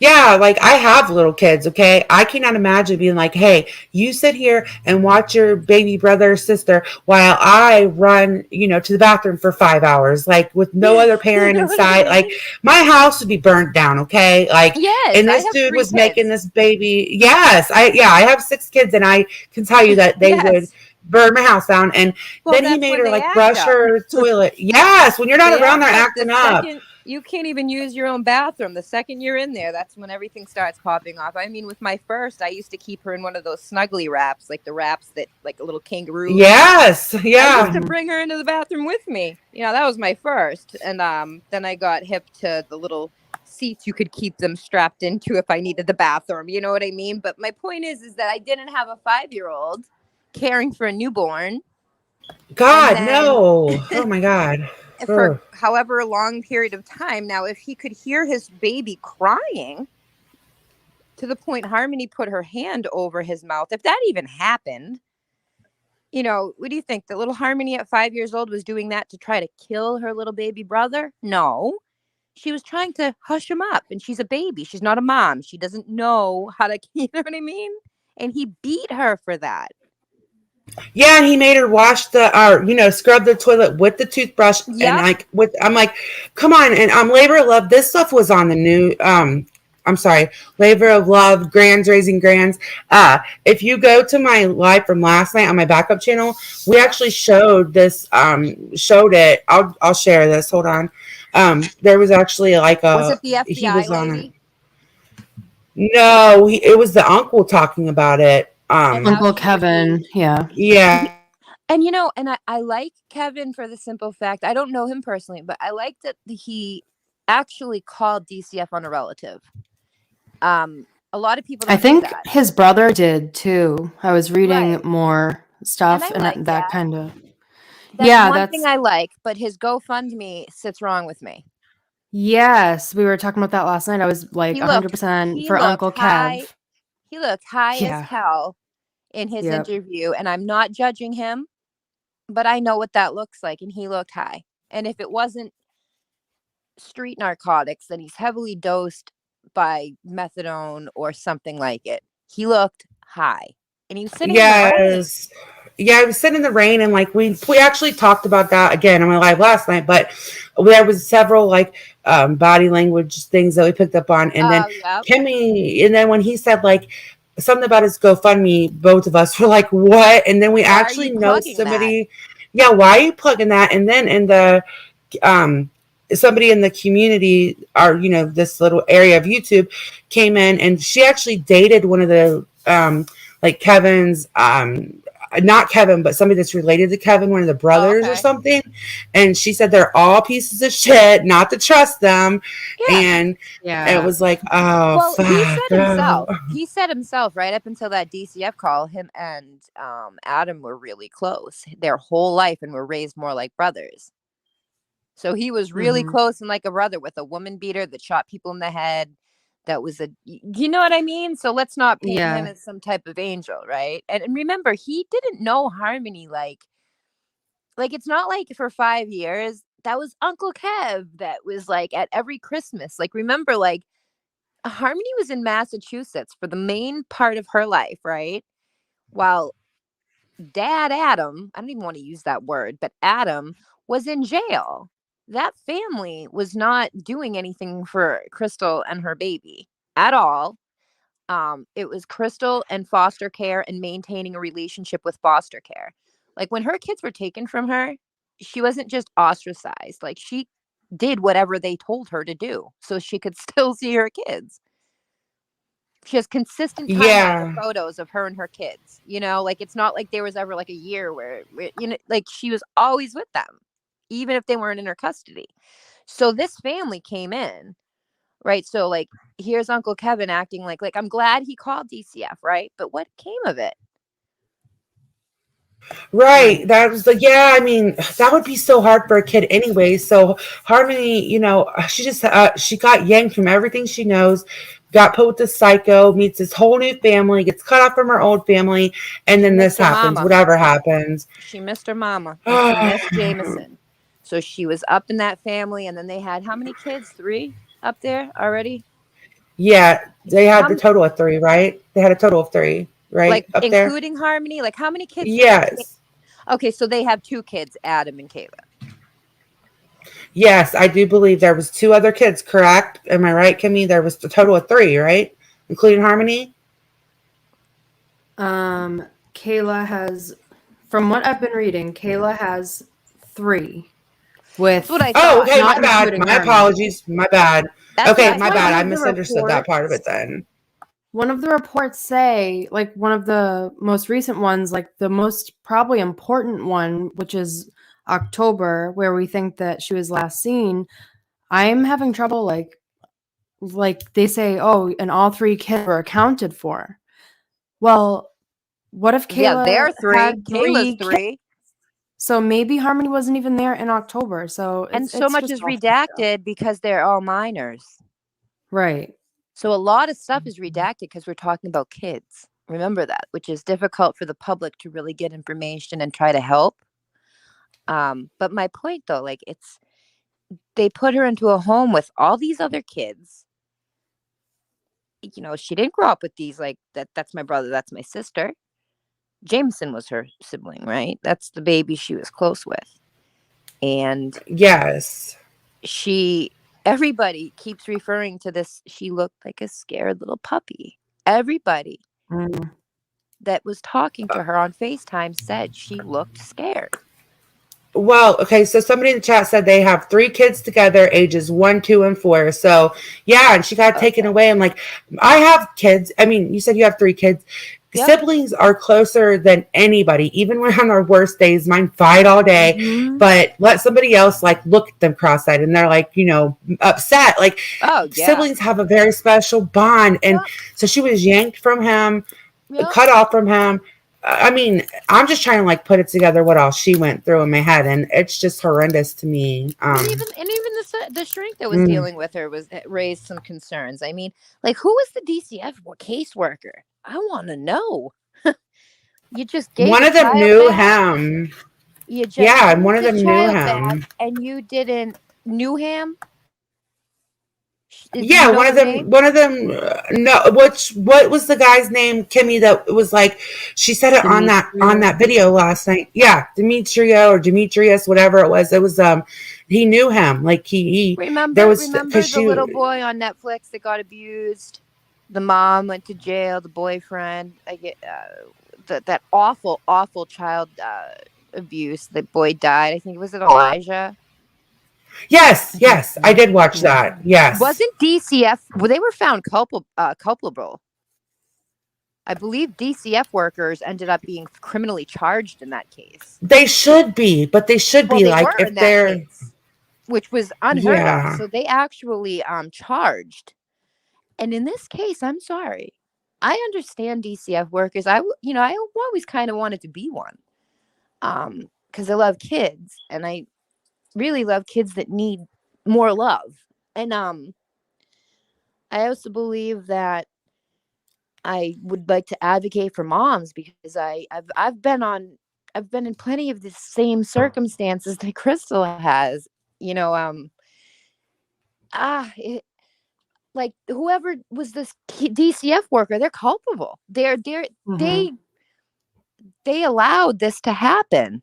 Yeah, like I have little kids, okay? I cannot imagine being like, hey, you sit here and watch your baby brother or sister while I run, to the bathroom for 5 hours, like with no other You parent know in what I sight. Like mean? my house would be burnt down, okay? Like, Yes, and I this have dude 3 was making kids. this baby. Yes, I have 6 kids, and I can tell you that they would Yes. burn my house down. And Well, then he that's made when her they like act brush up. her toilet. Yes, when you're not They around, they're act up the acting up. second you can't even use your own bathroom. The second you're in there, that's when everything starts popping off. I mean, with my first, I used to keep her in one of those snuggly wraps, like the wraps that like a little kangaroo. Yes, I used yeah. to bring her into the bathroom with me. That was my first. And then I got hip to the little seats you could keep them strapped into if I needed the bathroom. You know what I mean? But my point is that I didn't have a 5-year-old caring for a newborn. God, And then no. Oh my God. for Ugh. however long period of time. Now, if he could hear his baby crying to the point Harmony put her hand over his mouth, if that even happened, You know, what do you think? That little Harmony at 5 years old was doing that to try to kill her little baby brother? No. She was trying to hush him up, and she's a baby. She's not a mom. She doesn't know how to, you know what I mean? And he beat her for that. Yeah, and he made her wash scrub the toilet with the toothbrush, and Yep. I'm like, come on, and Labor of Love. This stuff was on the new. I'm sorry, Labor of Love, Grands Raising Grands. If you go to my live from last night on my backup channel, we actually showed this. Showed it. I'll share this. Hold on. There was actually like Was it the he FBI was on lady? No, it was the uncle talking about it. And how Uncle she was Kevin. Yeah. Yeah. And you know, and I like Kevin for the simple fact, I don't know him personally, but I like that he actually called DCF on a relative. A lot of people I don't do think that. his brother did too. I was reading Right. more stuff And I like and that that. kind of. That's Yeah, one thing that's I like, but his GoFundMe sits wrong with me. yes. We were talking about that last night. I was like He looked 100% he for looked Uncle high. Kev. He looked high as Yeah. hell in his Yep. interview, and I'm not judging him, but I know what that looks like, and he looked high. And if it wasn't street narcotics, then he's heavily dosed by methadone or something like it. He looked high, and he was sitting in the rain. Yes. Yeah, I was sitting in the rain, and like we actually talked about that again on my live last night, but there was several like body language things that we picked up on, and then Yep. Kimmy, and then when he said like something about his GoFundMe, both of us were like, what? And then we Why are actually you know plugging somebody. Yeah, why are you plugging that? And then in the somebody in the community, or this little area of YouTube, came in, and she actually dated one of the like Kevin's not Kevin, but somebody that's related to Kevin, one of the brothers or something. And she said they're all pieces of shit, not to trust them. Yeah. And Yeah. it was like, oh, Well, he fuck. said himself. He said himself right up until that DCF call. Him and Adam were really close their whole life, and were raised more like brothers. So he was really close and like a brother with a woman beater that shot people in the head. That was you know what I mean? So let's not paint him Yeah. as some type of angel, right? And remember, he didn't know Harmony like it's not like for 5 years. That was Uncle Kev that was like at every Christmas. Like, remember, like Harmony was in Massachusetts for the main part of her life, right? While Dad Adam, I don't even want to use that word, but Adam was in jail. That family was not doing anything for Crystal and her baby at all. It was Crystal and foster care and maintaining a relationship with foster care. Like, when her kids were taken from her, she wasn't just ostracized. Like, she did whatever they told her to do so she could still see her kids. She has consistent timeline of Yeah. photos of her and her kids. You know, like, it's not like there was ever like a year where like she was always with them, even if they weren't in her custody. So this family came in, right? So like, here's Uncle Kevin acting like I'm glad he called DCF, right? But what came of it? Right. That was like, yeah, I mean, that would be so hard for a kid anyway. So Harmony, she just she got yanked from everything she knows, got put with this psycho, meets this whole new family, gets cut off from her old family, and then this Missed her happens. mama. Whatever happens. She missed her mama, and she missed Jameson. So she was up in that family, and then they had how many kids? 3 up there already? Yeah, they had the total of 3, right? They had a total of 3, right? Like, Up there. including Harmony? Like, how many kids? Yes. Okay, so they have 2 kids, Adam and Kayla. Yes, I do believe there was 2 other kids, correct? Am I right, Kimmy? There was a total of 3, right? Including Harmony? Kayla has, from what I've been reading, Kayla has 3. With That's what I Oh, thought. okay, my not bad. including My Harmony. apologies. My bad. That's Okay, what my I bad. I thought. misunderstood that part of it then. One of the reports say, like one of the most recent ones, like the most probably important one, which is October, where we think that she was last seen. I'm having trouble, like they say, oh, and all 3 kids were accounted for. Well, what if Kayla they're 3. had Kayla's 3 3. kids? So maybe Harmony wasn't even there in October. So And so much just is all redacted because they're all minors. right. So a lot of stuff is redacted because we're talking about kids. Remember that, which is difficult for the public to really get information and try to help. But my point though, like they put her into a home with all these other kids. You know, she didn't grow up with these like that's my brother, that's my sister. Jameson was her sibling, right? That's the baby she was close with. And yes, everybody keeps referring to this. She looked like a scared little puppy. Everybody that was talking to her on FaceTime said she looked scared. Well, okay, so somebody in the chat said they have 3 kids together, ages 1, 2, and 4. So, yeah, and she got taken away. I'm like, I have kids. I mean, you said you have 3 kids. Yep. Siblings are closer than anybody. Even when on our worst days, mine fight all day, but let somebody else like look at them cross-eyed and they're like, you know, upset. Like, siblings have a very special bond. And so she was yanked from him, cut off from him. I mean, I'm just trying to like put it together what all she went through in my head, and it's just horrendous to me. And even the shrink that was dealing with her raised some concerns. I mean, like, who was the DCF caseworker? I want to know. You just gave one of them knew him. You just and one of them knew him. And you didn't knew him. Yeah, one of them. No, what was the guy's name, Kimmy? That was like, she said it on that video last night. Yeah, Demetrio or Demetrius, whatever it was. It was he knew him. Like he remember the little boy on Netflix that got abused. The mom went to jail. The boyfriend. I get that awful child abuse. The boy died. I think was it Elijah. Yes, I did watch that. Yes. Wasn't DCF? Well, they were found culpable. I believe DCF workers ended up being criminally charged in that case. They should be, but they should be like if they're, which was unheard of. So they actually charged. And in this case, I'm sorry. I understand DCF workers. I always kind of wanted to be one. Because I love kids and I really love kids that need more love. And I also believe that I would like to advocate for moms because I've been in plenty of the same circumstances that Crystal has. You know, like whoever was this DCF worker, they're culpable. They allowed this to happen.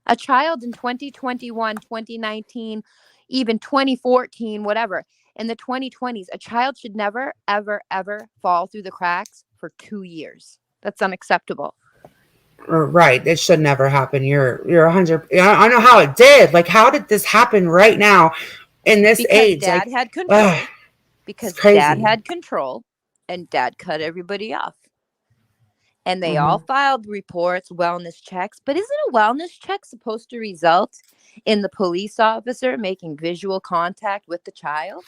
A child in 2021, 2019, even 2014, whatever, in the 2020s, a child should never, ever, ever fall through the cracks for 2 years. That's unacceptable. Right. It should never happen. You're 100. I don't know how it did. Like, how did this happen right now in this age? Dad had control. Because Dad had control and Dad cut everybody off. And they all filed reports, wellness checks. But isn't a wellness check supposed to result in the police officer making visual contact with the child?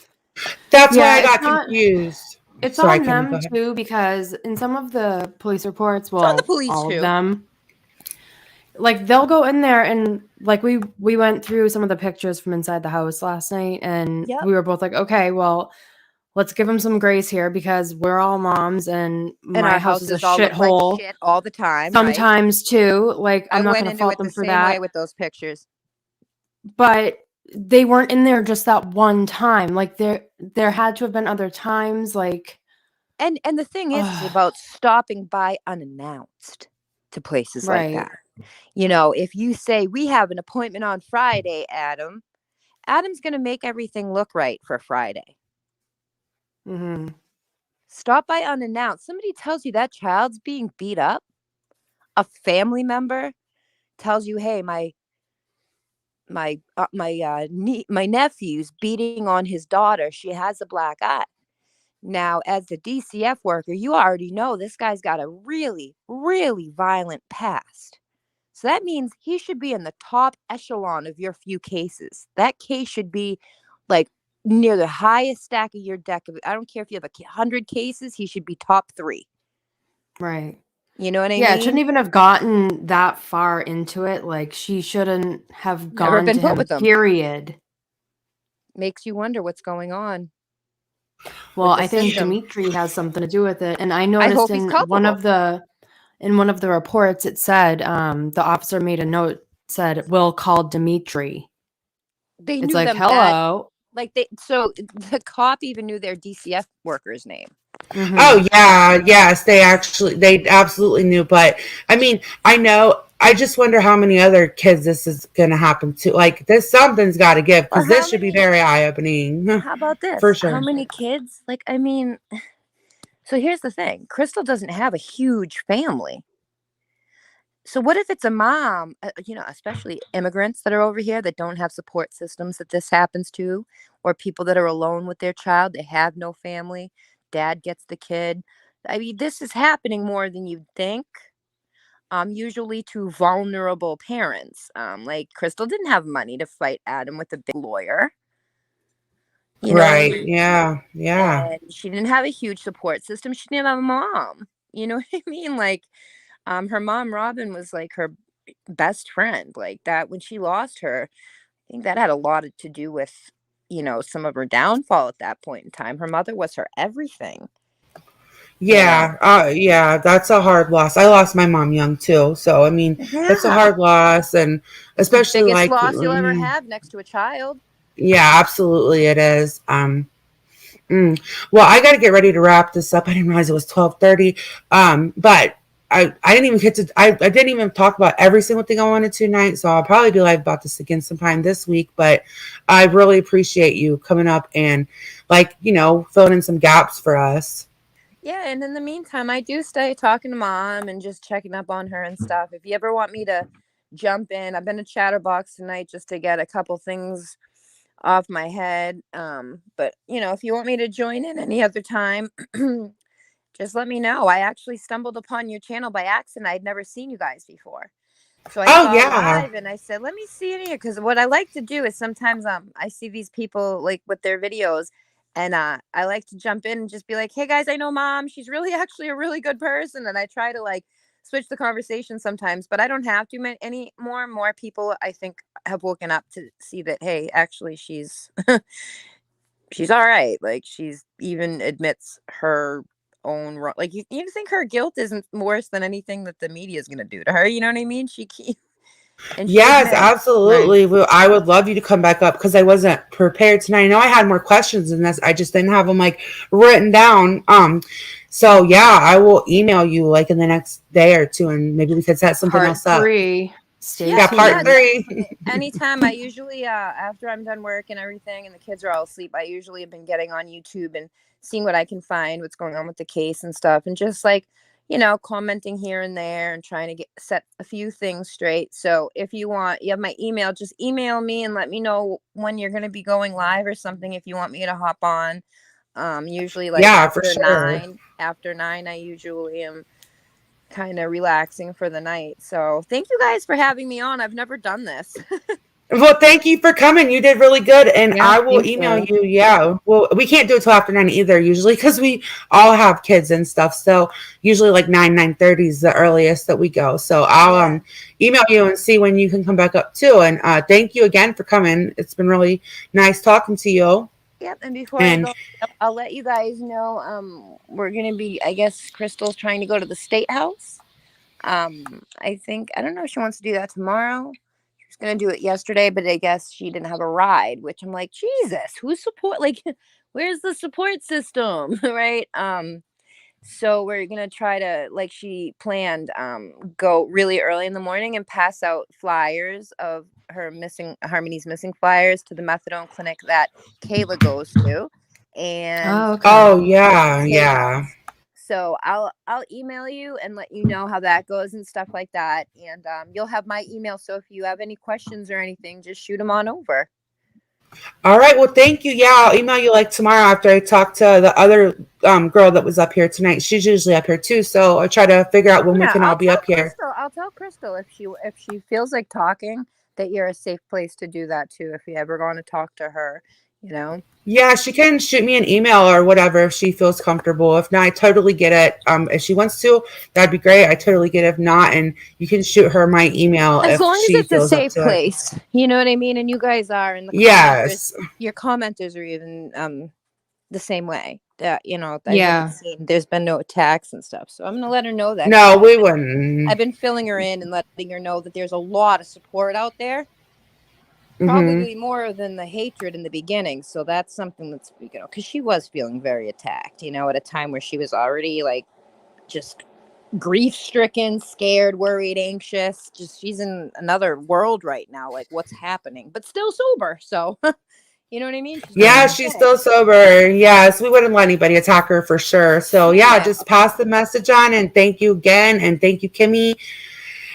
That's why I got confused. It's on them too, because in some of the police reports, well, all of them, like they'll go in there and like we went through some of the pictures from inside the house last night, and we were both like, okay, well, let's give them some grace here because we're all moms and my house is a shithole shit all the time. Sometimes too. Like I'm not going to fault them for that. Way with those pictures, but they weren't in there just that one time. Like there had to have been other times. Like, and the thing is about stopping by unannounced to places like that. You know, if you say we have an appointment on Friday, Adam's going to make everything look right for Friday. Stop by unannounced. Somebody tells you that child's being beat up. A family member tells you, "Hey, my nephew's beating on his daughter. She has a black eye." Now, as the DCF worker, you already know this guy's got a really, really violent past. So that means he should be in the top echelon of your few cases. That case should be like near the highest stack of your deck. I don't care if you have 100 cases, he should be top 3. Right. You know what I mean? Yeah, it shouldn't even have gotten that far into it. Like she shouldn't have gone to him, period. Makes you wonder what's going on. Well, the I think system. Dimitri has something to do with it. And I I noticed hope he's in culpable. one of the reports it said the officer made a note said will call Dimitri. They It's knew like, them that, hello. like so the cop even knew their DCF worker's name. Oh yeah, yes, they absolutely knew. But I mean, I know. I just wonder how many other kids this is going to happen to. Like, this something's got to give Well, because this should be very eye opening. how about this? For How sure. many kids? Like, I mean, so here's the thing: Crystal doesn't have a huge family. So what if it's a mom, especially immigrants that are over here that don't have support systems that this happens to, or people that are alone with their child, they have no family, dad gets the kid. I mean, this is happening more than you'd think. Usually to vulnerable parents. Like Crystal didn't have money to fight Adam with a big lawyer. You know what I Right. mean? Yeah. Yeah. And she didn't have a huge support system. She didn't have a mom. You know what I mean? Like, her mom, Robin, was like her best friend. Like that, when she lost her, I think that had a lot to do with, some of her downfall at that point in time. Her mother was her everything. Yeah. Yeah. That's a hard loss. I lost my mom young too. So I mean, that's a Yeah. hard loss, and It's the especially biggest like, loss you'll ever have next to a child. yeah, absolutely, it is. Well, I got to get ready to wrap this up. I didn't realize it was 12:30. But I didn't even get to. I didn't even talk about every single thing I wanted to tonight. So I'll probably be live about this again sometime this week. But I really appreciate you coming up and filling in some gaps for us. Yeah, and in the meantime, I do stay talking to mom and just checking up on her and stuff. If you ever want me to jump in, I've been a chatterbox tonight just to get a couple things off my head. But if you want me to join in any other time, just let me know. I actually stumbled upon your channel by accident. I'd never seen you guys before. So I saw Yeah. live and I said, let me see it here. Because what I like to do is sometimes I see these people like with their videos and I like to jump in and just be like, hey guys, I know mom. She's really actually a really good person. And I try to like switch the conversation sometimes, but I don't have to any more people I think have woken up to see that, hey, actually she's she's all right. Like she's even admits her own wrong. Like you think her guilt isn't worse than anything that the media is going to do to her. You know what I mean? She Yes, admits. absolutely. Well, I would love you to come back up because I wasn't prepared tonight. I know I had more questions than this. I just didn't have them like written down. So yeah, I will email you like in the next day or two, and maybe we could set something Part else up. 3. Stay Yeah, tuned. part 3. Anytime. I usually after I'm done work and everything and the kids are all asleep, I usually have been getting on YouTube and seeing what I can find, what's going on with the case and stuff, and just like commenting here and there and trying to set a few things straight. So if you have my email, just email me and let me know when you're going to be going live or something if you want me to hop on. Usually like Yeah, for after sure. 9 I usually am kind of relaxing for the night. So thank you guys for having me on. I've never done this. Well, thank you for coming. You did really good, and Yeah, I will thank email you. you. Yeah, well, we can't do it till after 9 either usually because we all have kids and stuff. So usually like 9:30 is the earliest that we go. So I'll email you and see when you can come back up too. And thank you again for coming. It's been really nice talking to you. Yep. And before I go, I'll let you guys know. We're gonna be. I guess Crystal's trying to go to the State House. I don't know if she wants to do that tomorrow. She was gonna do it yesterday, but I guess she didn't have a ride. Which I'm like, Jesus, who's support? Like, where's the support system, right? So we're gonna try to, like she planned, go really early in the morning and pass out flyers of Harmony's missing flyers to the methadone clinic that Kayla goes to, and Oh yeah. so I'll email you and let you know how that goes and stuff like that, and you'll have my email. So if you have any questions or anything, just shoot them on over. All right. Well, thank you. Yeah, I'll email you like tomorrow after I talk to the other girl that was up here tonight. She's usually up here too, so I'll try to figure out when we can all be up here. I'll tell Crystal if she feels like talking that you're a safe place to do that too. If you ever want to talk to her, Yeah, she can shoot me an email or whatever if she feels comfortable. If not, I totally get it. If she wants to, that'd be great. I totally get it. If not, and you can shoot her my email as if long as she it's a feels up safe to it. place. You know what I mean? And you guys are, and the Yes. your commenters are even the same way. That, you know, I Yeah. haven't seen, there's been no attacks and stuff. So I'm going to let her know that. No, we wouldn't. I've been filling her in and letting her know that there's a lot of support out there. Mhm. Probably more than the hatred in the beginning. So that's something that's, you know, because she was feeling very attacked, you know, at a time where she was already like just grief stricken, scared, worried, anxious. Just she's in another world right now, like what's happening, but still sober. So you know what I mean? Yeah, she's still sober. Yes, we wouldn't let anybody attack her for sure. So yeah, just pass the message on, and thank you again, and thank you, Kimmy.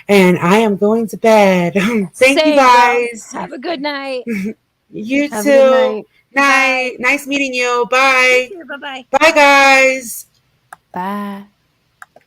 And I am going to bed. Thank you, Same, girl. guys. Have a good night. You Have a good too. night. Night. Nice meeting you. Bye. Bye bye. Bye, guys. Bye.